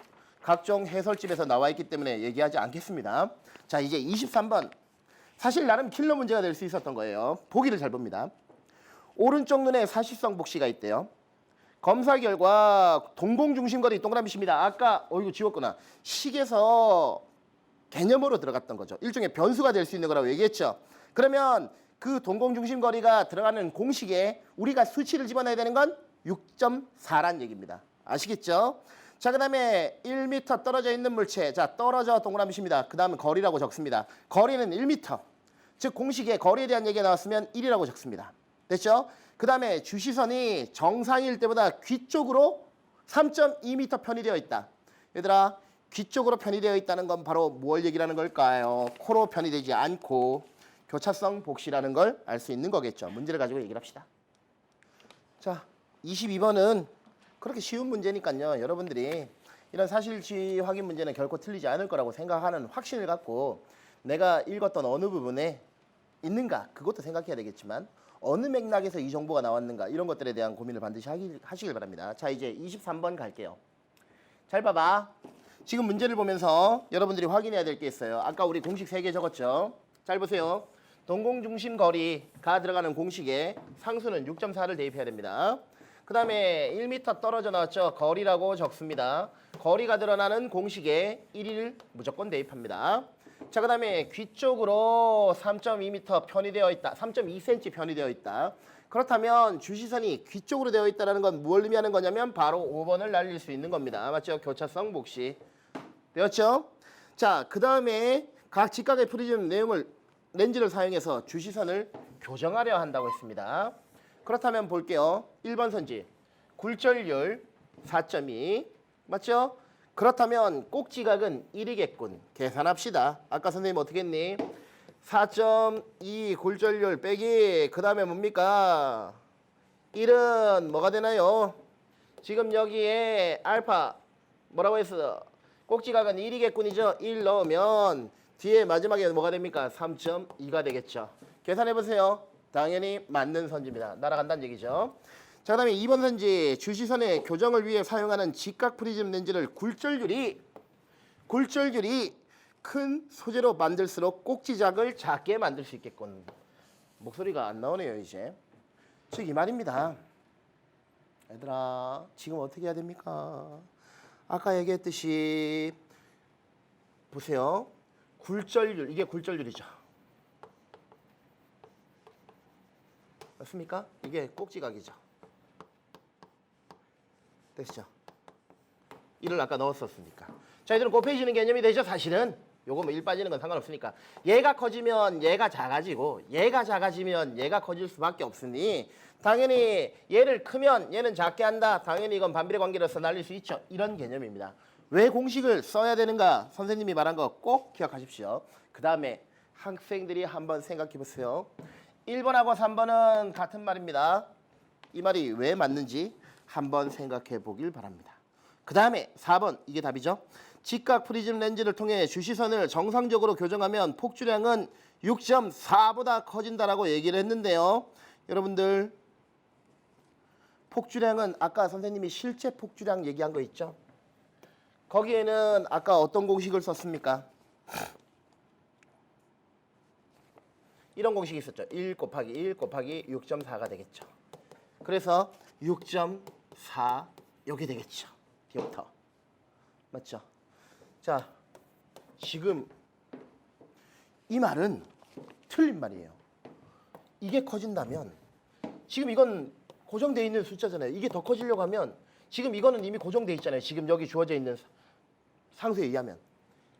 각종 해설집에서 나와 있기 때문에 얘기하지 않겠습니다. 자, 이제 23번. 사실 나름 킬러 문제가 될 수 있었던 거예요. 보기를 잘 봅니다. 오른쪽 눈에 사시성 복시가 있대요. 검사 결과 동공중심거리 동그라미십니다. 아까 이거 지웠구나. 식에서 개념으로 들어갔던 거죠. 일종의 변수가 될 수 있는 거라고 얘기했죠. 그러면 그 동공중심거리가 들어가는 공식에 우리가 수치를 집어넣어야 되는 건 6.4란 얘기입니다. 아시겠죠? 자, 그 다음에 1m 떨어져 있는 물체. 자, 떨어져 동그라미십니다. 그 다음은 거리라고 적습니다. 거리는 1m. 즉 공식에 거리에 대한 얘기가 나왔으면 1이라고 적습니다. 됐죠? 그 다음에 주시선이 정상일 때보다 귀 쪽으로 3.2m 편이되어 있다. 얘들아, 귀 쪽으로 편이되어 있다는 건 바로 뭘 얘기하는 걸까요? 코로 편이되지 않고 교차성 복시라는 걸 알 수 있는 거겠죠. 문제를 가지고 얘기를 합시다. 자, 22번은 그렇게 쉬운 문제니까요. 여러분들이 이런 사실주의 확인 문제는 결코 틀리지 않을 거라고 생각하는 확신을 갖고 내가 읽었던 어느 부분에 있는가 그것도 생각해야 되겠지만 어느 맥락에서 이 정보가 나왔는가 이런 것들에 대한 고민을 반드시 하시길 바랍니다. 자, 이제 23번 갈게요. 잘 봐봐. 지금 문제를 보면서 여러분들이 확인해야 될 게 있어요. 아까 우리 공식 3개 적었죠. 잘 보세요. 동공중심 거리가 들어가는 공식에 상수는 6.4를 대입해야 됩니다. 그 다음에 1m 떨어져 나왔죠. 거리라고 적습니다. 거리가 드러나는 공식에 1을 무조건 대입합니다. 자, 그 다음에 귀 쪽으로 3.2m 편이되어 있다. 3.2cm 편이되어 있다. 그렇다면 주시선이 귀 쪽으로 되어 있다는 건 무엇을 의미하는 거냐면 바로 5번을 날릴 수 있는 겁니다. 맞죠? 교차성 복시. 되었죠? 자, 그 다음에 각 직각의 프리즘 내용을 렌즈를 사용해서 주시선을 교정하려 한다고 했습니다. 그렇다면 볼게요. 1번 선지 굴절률 4.2 맞죠? 그렇다면 꼭지각은 1이겠군. 계산합시다. 아까 선생님 어떻게 했니? 4.2 굴절률 빼기 그 다음에 뭡니까? 1은 뭐가 되나요? 지금 여기에 알파 뭐라고 했어? 꼭지각은 1이겠군이죠. 1 넣으면 뒤에 마지막에 뭐가 됩니까? 3.2가 되겠죠. 계산해보세요. 당연히 맞는 선지입니다. 날아간다는 얘기죠. 자, 그 다음에 2번 선지 주시선의 교정을 위해 사용하는 직각 프리즘 렌즈를 굴절률이 큰 소재로 만들수록 꼭지작을 작게 만들 수 있겠군. 목소리가 안 나오네요 이제. 즉 이 말입니다. 얘들아 지금 어떻게 해야 됩니까? 아까 얘기했듯이 보세요. 굴절률 이게 굴절률이죠. 맞습니까? 이게 꼭지각이죠. 됐죠? 1을 아까 넣었었으니까. 자, 이들은 곱해지는 개념이 되죠. 사실은 요거 뭐 1 빠지는 건 상관없으니까 얘가 커지면 얘가 작아지고 얘가 작아지면 얘가 커질 수밖에 없으니 당연히 얘를 크면 얘는 작게 한다. 당연히 이건 반비례 관계로서 날릴 수 있죠. 이런 개념입니다. 왜 공식을 써야 되는가? 선생님이 말한 거 꼭 기억하십시오. 그 다음에 학생들이 한번 생각해 보세요. 1번하고 3번은 같은 말입니다. 이 말이 왜 맞는지 한번 생각해 보길 바랍니다. 그 다음에 4번 이게 답이죠. 직각 프리즘 렌즈를 통해 주시선을 정상적으로 교정하면 폭주량은 6.4보다 커진다라고 얘기를 했는데요. 여러분들 폭주량은 아까 선생님이 실제 폭주량 얘기한 거 있죠. 거기에는 아까 어떤 공식을 썼습니까? 이런 공식이 있었죠. 1 곱하기 1 곱하기 6.4가 되겠죠. 그래서 6.4 여기 되겠죠. 뒤부터. 맞죠? 자, 지금 이 말은 틀린 말이에요. 이게 커진다면 지금 이건 고정되어 있는 숫자잖아요. 이게 더 커지려고 하면 지금 이거는 이미 고정되어 있잖아요. 지금 여기 주어져 있는 상수에 의하면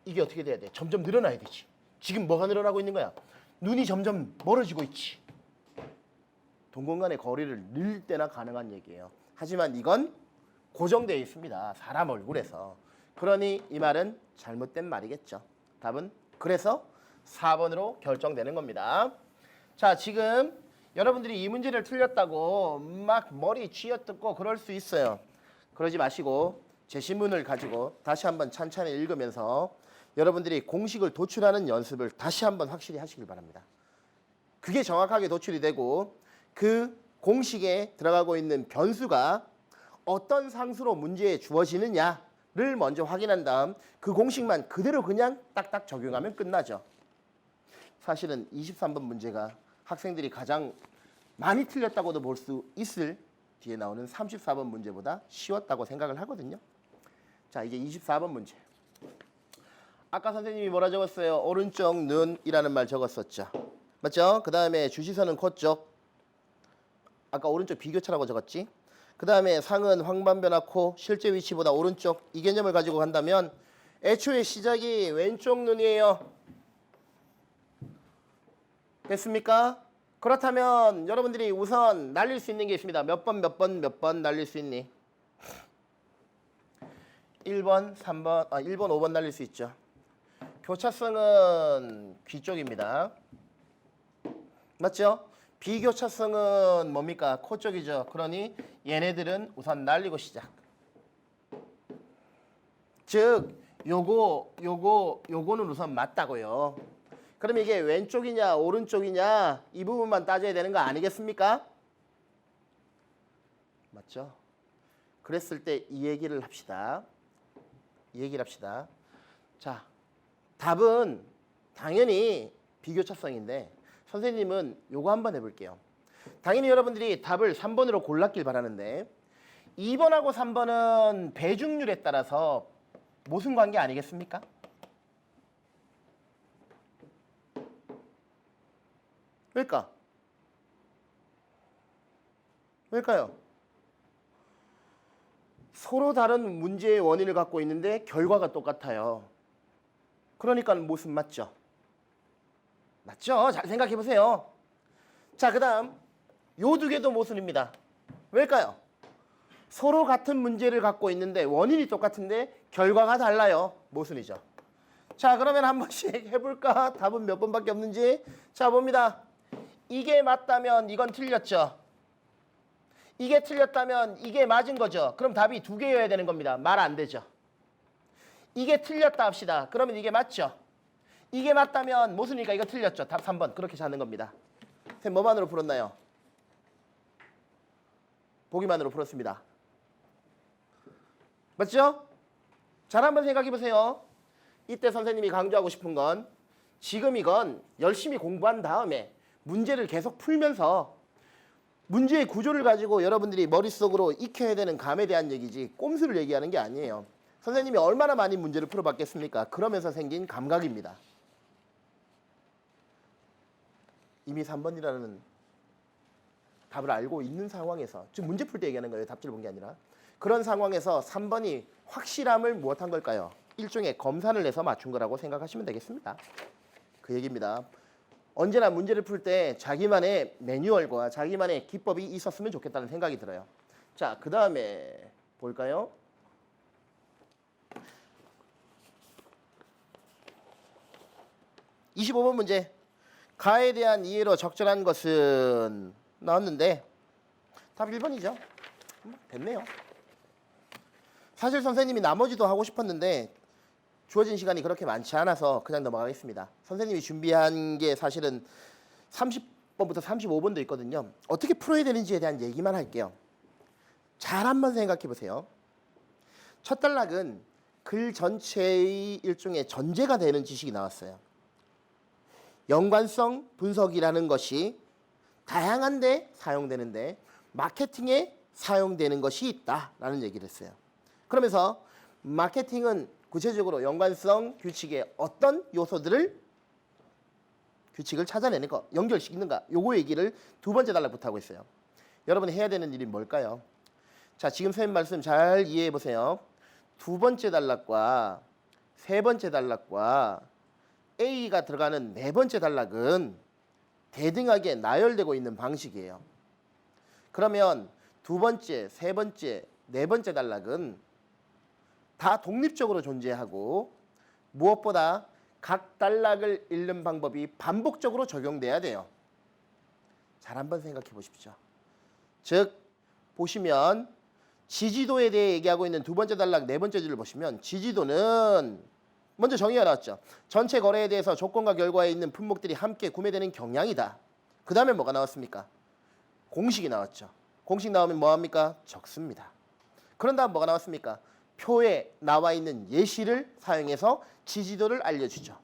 이게 어떻게 돼야 돼? 점점 늘어나야 되지. 지금 뭐가 늘어나고 있는 거야? 눈이 점점 멀어지고 있지. 동공간의 거리를 늘 때나 가능한 얘기예요. 하지만 이건 고정되어 있습니다. 사람 얼굴에서. 그러니 이 말은 잘못된 말이겠죠. 답은 그래서 4번으로 결정되는 겁니다. 자, 지금 여러분들이 이 문제를 틀렸다고 막 머리 쥐어뜯고 그럴 수 있어요. 그러지 마시고 제 신문을 가지고 다시 한번 찬찬히 읽으면서 여러분들이 공식을 도출하는 연습을 다시 한번 확실히 하시길 바랍니다. 그게 정확하게 도출이 되고 그 공식에 들어가고 있는 변수가 어떤 상수로 문제에 주어지느냐를 먼저 확인한 다음 그 공식만 그대로 그냥 딱딱 적용하면 끝나죠. 사실은 23번 문제가 학생들이 가장 많이 틀렸다고도 볼 수 있을 뒤에 나오는 34번 문제보다 쉬웠다고 생각을 하거든요. 자, 이제 24번 문제. 아까 선생님이 뭐라 적었어요? 오른쪽 눈이라는 말 적었었죠. 맞죠? 그 다음에 주시선은 코 쪽. 아까 오른쪽 비교차라고 적었지. 그 다음에 상은 황반변화 코, 실제 위치보다 오른쪽. 이 개념을 가지고 간다면 애초에 시작이 왼쪽 눈이에요. 됐습니까? 그렇다면 여러분들이 우선 날릴 수 있는 게 있습니다. 몇 번 날릴 수 있니? 1번, 3번, 1번, 5번 날릴 수 있죠. 교차성은 귀 쪽입니다. 맞죠? 비교차성은 뭡니까? 코 쪽이죠. 그러니 얘네들은 우선 날리고 시작. 즉 요거는 우선 맞다고요. 그럼 이게 왼쪽이냐 오른쪽이냐 이 부분만 따져야 되는 거 아니겠습니까? 맞죠? 그랬을 때 이 얘기를 합시다. 자, 답은 당연히 비교차성인데 선생님은 요거 한번 해볼게요. 당연히 여러분들이 답을 3번으로 골랐길 바라는데 2번하고 3번은 배중률에 따라서 모순 관계 아니겠습니까? 왜일까요? 서로 다른 문제의 원인을 갖고 있는데 결과가 똑같아요. 그러니까 모순 맞죠? 맞죠? 잘 생각해 보세요. 자, 그 다음 요 두 개도 모순입니다. 왜일까요? 서로 같은 문제를 갖고 있는데 원인이 똑같은데 결과가 달라요. 모순이죠. 자, 그러면 한 번씩 해볼까? 답은 몇 번밖에 없는지. 자, 봅니다. 이게 맞다면 이건 틀렸죠. 이게 틀렸다면 이게 맞은 거죠. 그럼 답이 두 개여야 되는 겁니다. 말 안 되죠. 이게 틀렸다 합시다. 그러면 이게 맞죠. 이게 맞다면 모순이니까 이거 틀렸죠. 답 3번. 그렇게 찾는 겁니다. 선생님 뭐만으로 풀었나요? 보기만으로 풀었습니다. 맞죠? 잘 한번 생각해 보세요. 이때 선생님이 강조하고 싶은 건 지금 이건 열심히 공부한 다음에 문제를 계속 풀면서 문제의 구조를 가지고 여러분들이 머릿속으로 익혀야 되는 감에 대한 얘기지 꼼수를 얘기하는 게 아니에요. 선생님이 얼마나 많이 문제를 풀어봤겠습니까? 그러면서 생긴 감각입니다. 이미 3번이라는 답을 알고 있는 상황에서 지금 문제 풀 때 얘기하는 거예요. 답지를 본 게 아니라. 그런 상황에서 3번이 확실함을 무엇한 걸까요? 일종의 검산을 내서 맞춘 거라고 생각하시면 되겠습니다. 그 얘기입니다. 언제나 문제를 풀 때 자기만의 매뉴얼과 자기만의 기법이 있었으면 좋겠다는 생각이 들어요. 자, 그 다음에 볼까요? (25번) 문제. 가에 대한 이해로 적절한 것은 나왔는데 답 1번이죠. 됐네요. 사실 선생님이 나머지도 하고 싶었는데 주어진 시간이 그렇게 많지 않아서 그냥 넘어가겠습니다. 선생님이 준비한 게 사실은 30번부터 35번도 있거든요. 어떻게 풀어야 되는지에 대한 얘기만 할게요. 잘 한번 생각해 보세요. 첫 단락은 글 전체의 일종의 전제가 되는 지식이 나왔어요. 연관성 분석이라는 것이 다양한데 사용되는데 마케팅에 사용되는 것이 있다라는 얘기를 했어요. 그러면서 마케팅은 구체적으로 연관성 규칙의 어떤 요소들을 규칙을 찾아내는 거, 연결시키는가, 요거 얘기를 두 번째 단락부터 하고 있어요. 여러분이 해야 되는 일이 뭘까요? 자, 지금 선생님 말씀 잘 이해해 보세요. 두 번째 단락과 세 번째 단락과 A가 들어가는 네 번째 단락은 대등하게 나열되고 있는 방식이에요. 그러면 두 번째, 세 번째, 네 번째 단락은 다 독립적으로 존재하고 무엇보다 각 단락을 읽는 방법이 반복적으로 적용돼야 돼요. 잘 한번 생각해 보십시오. 즉 보시면 지지도에 대해 얘기하고 있는 두 번째 단락 네 번째 줄을 보시면 지지도는 먼저 정의가 나왔죠. 전체 거래에 대해서 조건과 결과에 있는 품목들이 함께 구매되는 경향이다. 그 다음에 뭐가 나왔습니까? 공식이 나왔죠. 공식 나오면 뭐합니까? 적습니다. 그런 다음 뭐가 나왔습니까? 표에 나와 있는 예시를 사용해서 지지도를 알려주죠.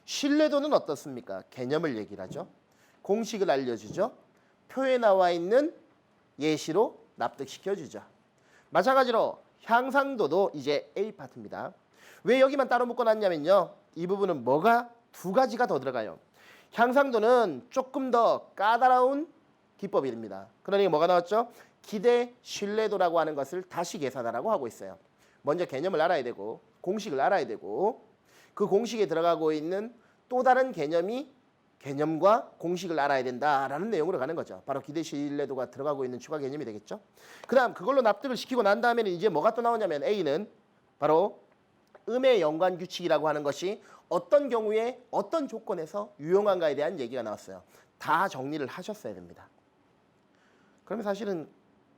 신뢰도는 어떻습니까? 개념을 얘기를 하죠. 공식을 알려주죠. 표에 나와 있는 예시로 납득시켜주죠. 마찬가지로 향상도도 이제 A 파트입니다. 왜 여기만 따로 묶어놨냐면요. 이 부분은 뭐가 두 가지가 더 들어가요. 향상도는 조금 더 까다로운 기법입니다. 그러니 뭐가 나왔죠? 기대 신뢰도라고 하는 것을 다시 계산하라고 하고 있어요. 먼저 개념을 알아야 되고 공식을 알아야 되고 그 공식에 들어가고 있는 또 다른 개념과 공식을 알아야 된다라는 내용으로 가는 거죠. 바로 기대 신뢰도가 들어가고 있는 추가 개념이 되겠죠. 그 다음 그걸로 납득을 시키고 난 다음에는 이제 뭐가 또 나오냐면 A는 바로 음의 연관 규칙이라고 하는 것이 어떤 경우에 어떤 조건에서 유용한가에 대한 얘기가 나왔어요. 다 정리를 하셨어야 됩니다. 그러면 사실은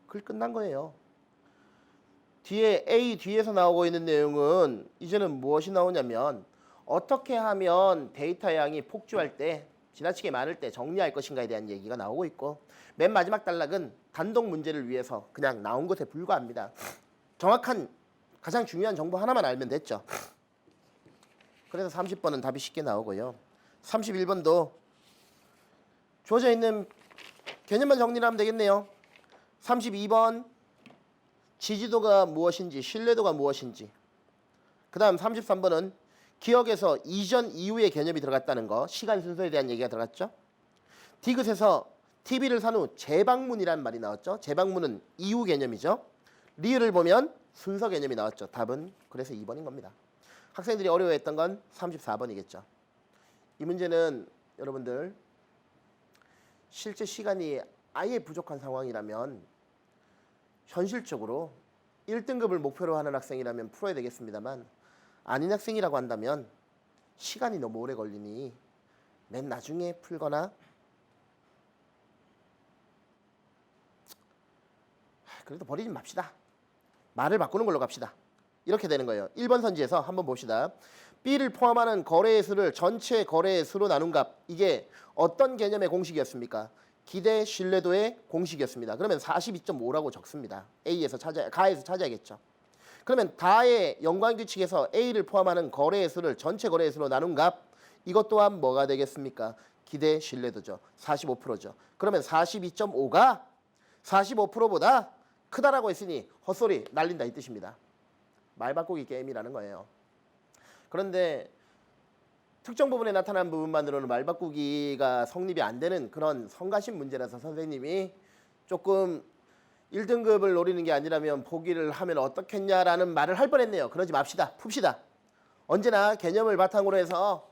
글 끝난 거예요. 뒤에 A 뒤에서 나오고 있는 내용은 이제는 무엇이 나오냐면 어떻게 하면 데이터 양이 폭주할 때 지나치게 많을 때 정리할 것인가에 대한 얘기가 나오고 있고 맨 마지막 단락은 단독 문제를 위해서 그냥 나온 것에 불과합니다. 정확한 가장 중요한 정보 하나만 알면 됐죠. 그래서 30번은 답이 쉽게 나오고요. 31번도 주어져 있는 개념만 정리를 하면 되겠네요. 32번 지지도가 무엇인지 신뢰도가 무엇인지 그 다음 33번은 기억에서 이전 이후의 개념이 들어갔다는 거 시간 순서에 대한 얘기가 들어갔죠. 디귿에서 TV를 산 후 재방문이라는 말이 나왔죠. 재방문은 이후 개념이죠. 리을을 보면 순서 개념이 나왔죠. 답은 그래서 2번인 겁니다. 학생들이 어려워했던 건 34번이겠죠. 이 문제는 여러분들 실제 시간이 아예 부족한 상황이라면 현실적으로 1등급을 목표로 하는 학생이라면 풀어야 되겠습니다만 아닌 학생이라고 한다면 시간이 너무 오래 걸리니 맨 나중에 풀거나 그래도 버리지 맙시다. 말을 바꾸는 걸로 갑시다. 이렇게 되는 거예요. 1번 선지에서 한번 봅시다. B를 포함하는 거래의 수를 전체 거래의 수로 나눈 값. 이게 어떤 개념의 공식이었습니까? 기대 신뢰도의 공식이었습니다. 그러면 42.5라고 적습니다. A에서 가에서 찾아야겠죠. 그러면 다의 연관규칙에서 A를 포함하는 거래의 수를 전체 거래의 수로 나눈 값. 이것 또한 뭐가 되겠습니까? 기대 신뢰도죠. 45%죠. 그러면 42.5가 45%보다 크다라고 했으니 헛소리 날린다 이 뜻입니다. 말 바꾸기 게임이라는 거예요. 그런데 특정 부분에 나타난 부분만으로는 말 바꾸기가 성립이 안 되는 그런 성가신 문제라서 선생님이 조금 1등급을 노리는 게 아니라면 포기를 하면 어떻겠냐라는 말을 할 뻔했네요. 그러지 맙시다. 풉시다. 언제나 개념을 바탕으로 해서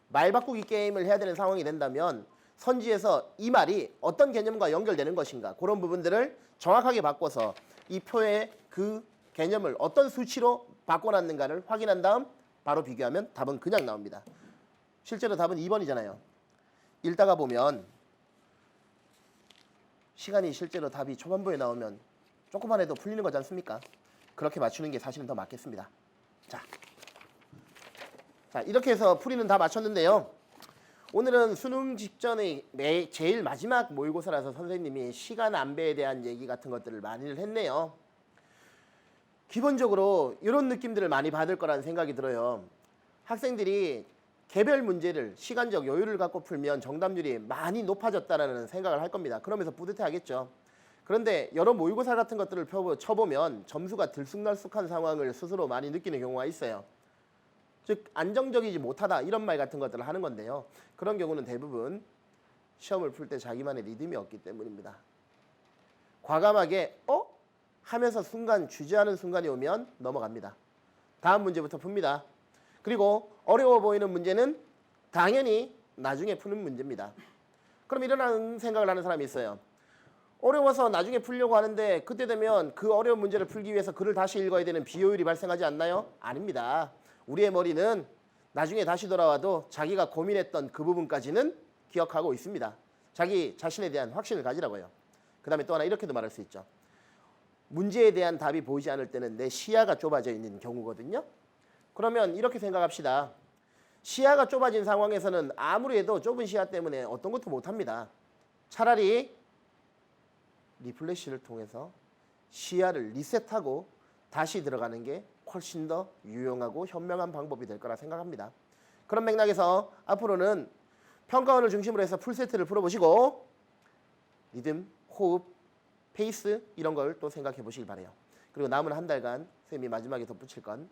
말 바꾸기 게임을 해야 되는 상황이 된다면 선지에서 이 말이 어떤 개념과 연결되는 것인가 그런 부분들을 정확하게 바꿔서 이 표의 그 개념을 어떤 수치로 바꿔놨는가를 확인한 다음 바로 비교하면 답은 그냥 나옵니다. 실제로 답은 2번이잖아요. 읽다가 보면 시간이 실제로 답이 초반부에 나오면 조금만 해도 풀리는 거지 않습니까? 그렇게 맞추는 게 사실은 더 맞겠습니다. 자, 이렇게 해서 풀이는 다 맞췄는데요. 오늘은 수능 직전에 제일 마지막 모의고사라서 선생님이 시간 안배에 대한 얘기 같은 것들을 많이 했네요. 기본적으로 이런 느낌들을 많이 받을 거라는 생각이 들어요. 학생들이 개별 문제를 시간적 여유를 갖고 풀면 정답률이 많이 높아졌다는 생각을 할 겁니다. 그러면서 뿌듯해 하겠죠. 그런데 여러 모의고사 같은 것들을 쳐보면 점수가 들쑥날쑥한 상황을 스스로 많이 느끼는 경우가 있어요. 즉 안정적이지 못하다 이런 말 같은 것들을 하는 건데요. 그런 경우는 대부분 시험을 풀 때 자기만의 리듬이 없기 때문입니다. 과감하게 하면서 순간 주저하는 순간이 오면 넘어갑니다. 다음 문제부터 풉니다. 그리고 어려워 보이는 문제는 당연히 나중에 푸는 문제입니다. 그럼 이런 생각을 하는 사람이 있어요. 어려워서 나중에 풀려고 하는데 그때 되면 그 어려운 문제를 풀기 위해서 글을 다시 읽어야 되는 비효율이 발생하지 않나요? 아닙니다. 우리의 머리는 나중에 다시 돌아와도 자기가 고민했던 그 부분까지는 기억하고 있습니다. 자기 자신에 대한 확신을 가지라고요. 그 다음에 또 하나 이렇게도 말할 수 있죠. 문제에 대한 답이 보이지 않을 때는 내 시야가 좁아져 있는 경우거든요. 그러면 이렇게 생각합시다. 시야가 좁아진 상황에서는 아무리 해도 좁은 시야 때문에 어떤 것도 못합니다. 차라리 리플래시를 통해서 시야를 리셋하고 다시 들어가는 게 훨씬 더 유용하고 현명한 방법이 될 거라 생각합니다. 그런 맥락에서 앞으로는 평가원을 중심으로 해서 풀세트를 풀어보시고 리듬, 호흡, 페이스 이런 걸 또 생각해 보시길 바래요. 그리고 남은 한 달간 쌤이 마지막에 덧붙일 건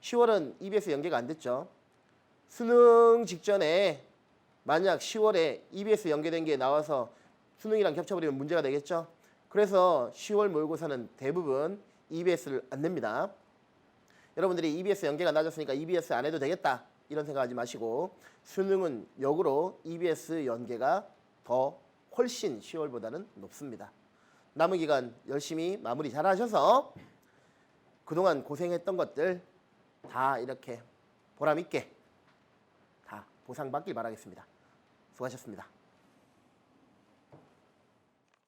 10월은 EBS 연계가 안 됐죠. 수능 직전에 만약 10월에 EBS 연계된 게 나와서 수능이랑 겹쳐버리면 문제가 되겠죠. 그래서 10월 모의고사는 대부분 EBS를 안 냅니다. 여러분들이 EBS 연계가 낮았으니까 EBS 안 해도 되겠다 이런 생각하지 마시고 수능은 역으로 EBS 연계가 더 훨씬 10월보다는 높습니다. 남은 기간 열심히 마무리 잘 하셔서 그동안 고생했던 것들 다 이렇게 보람 있게 다 보상받길 바라겠습니다. 수고하셨습니다.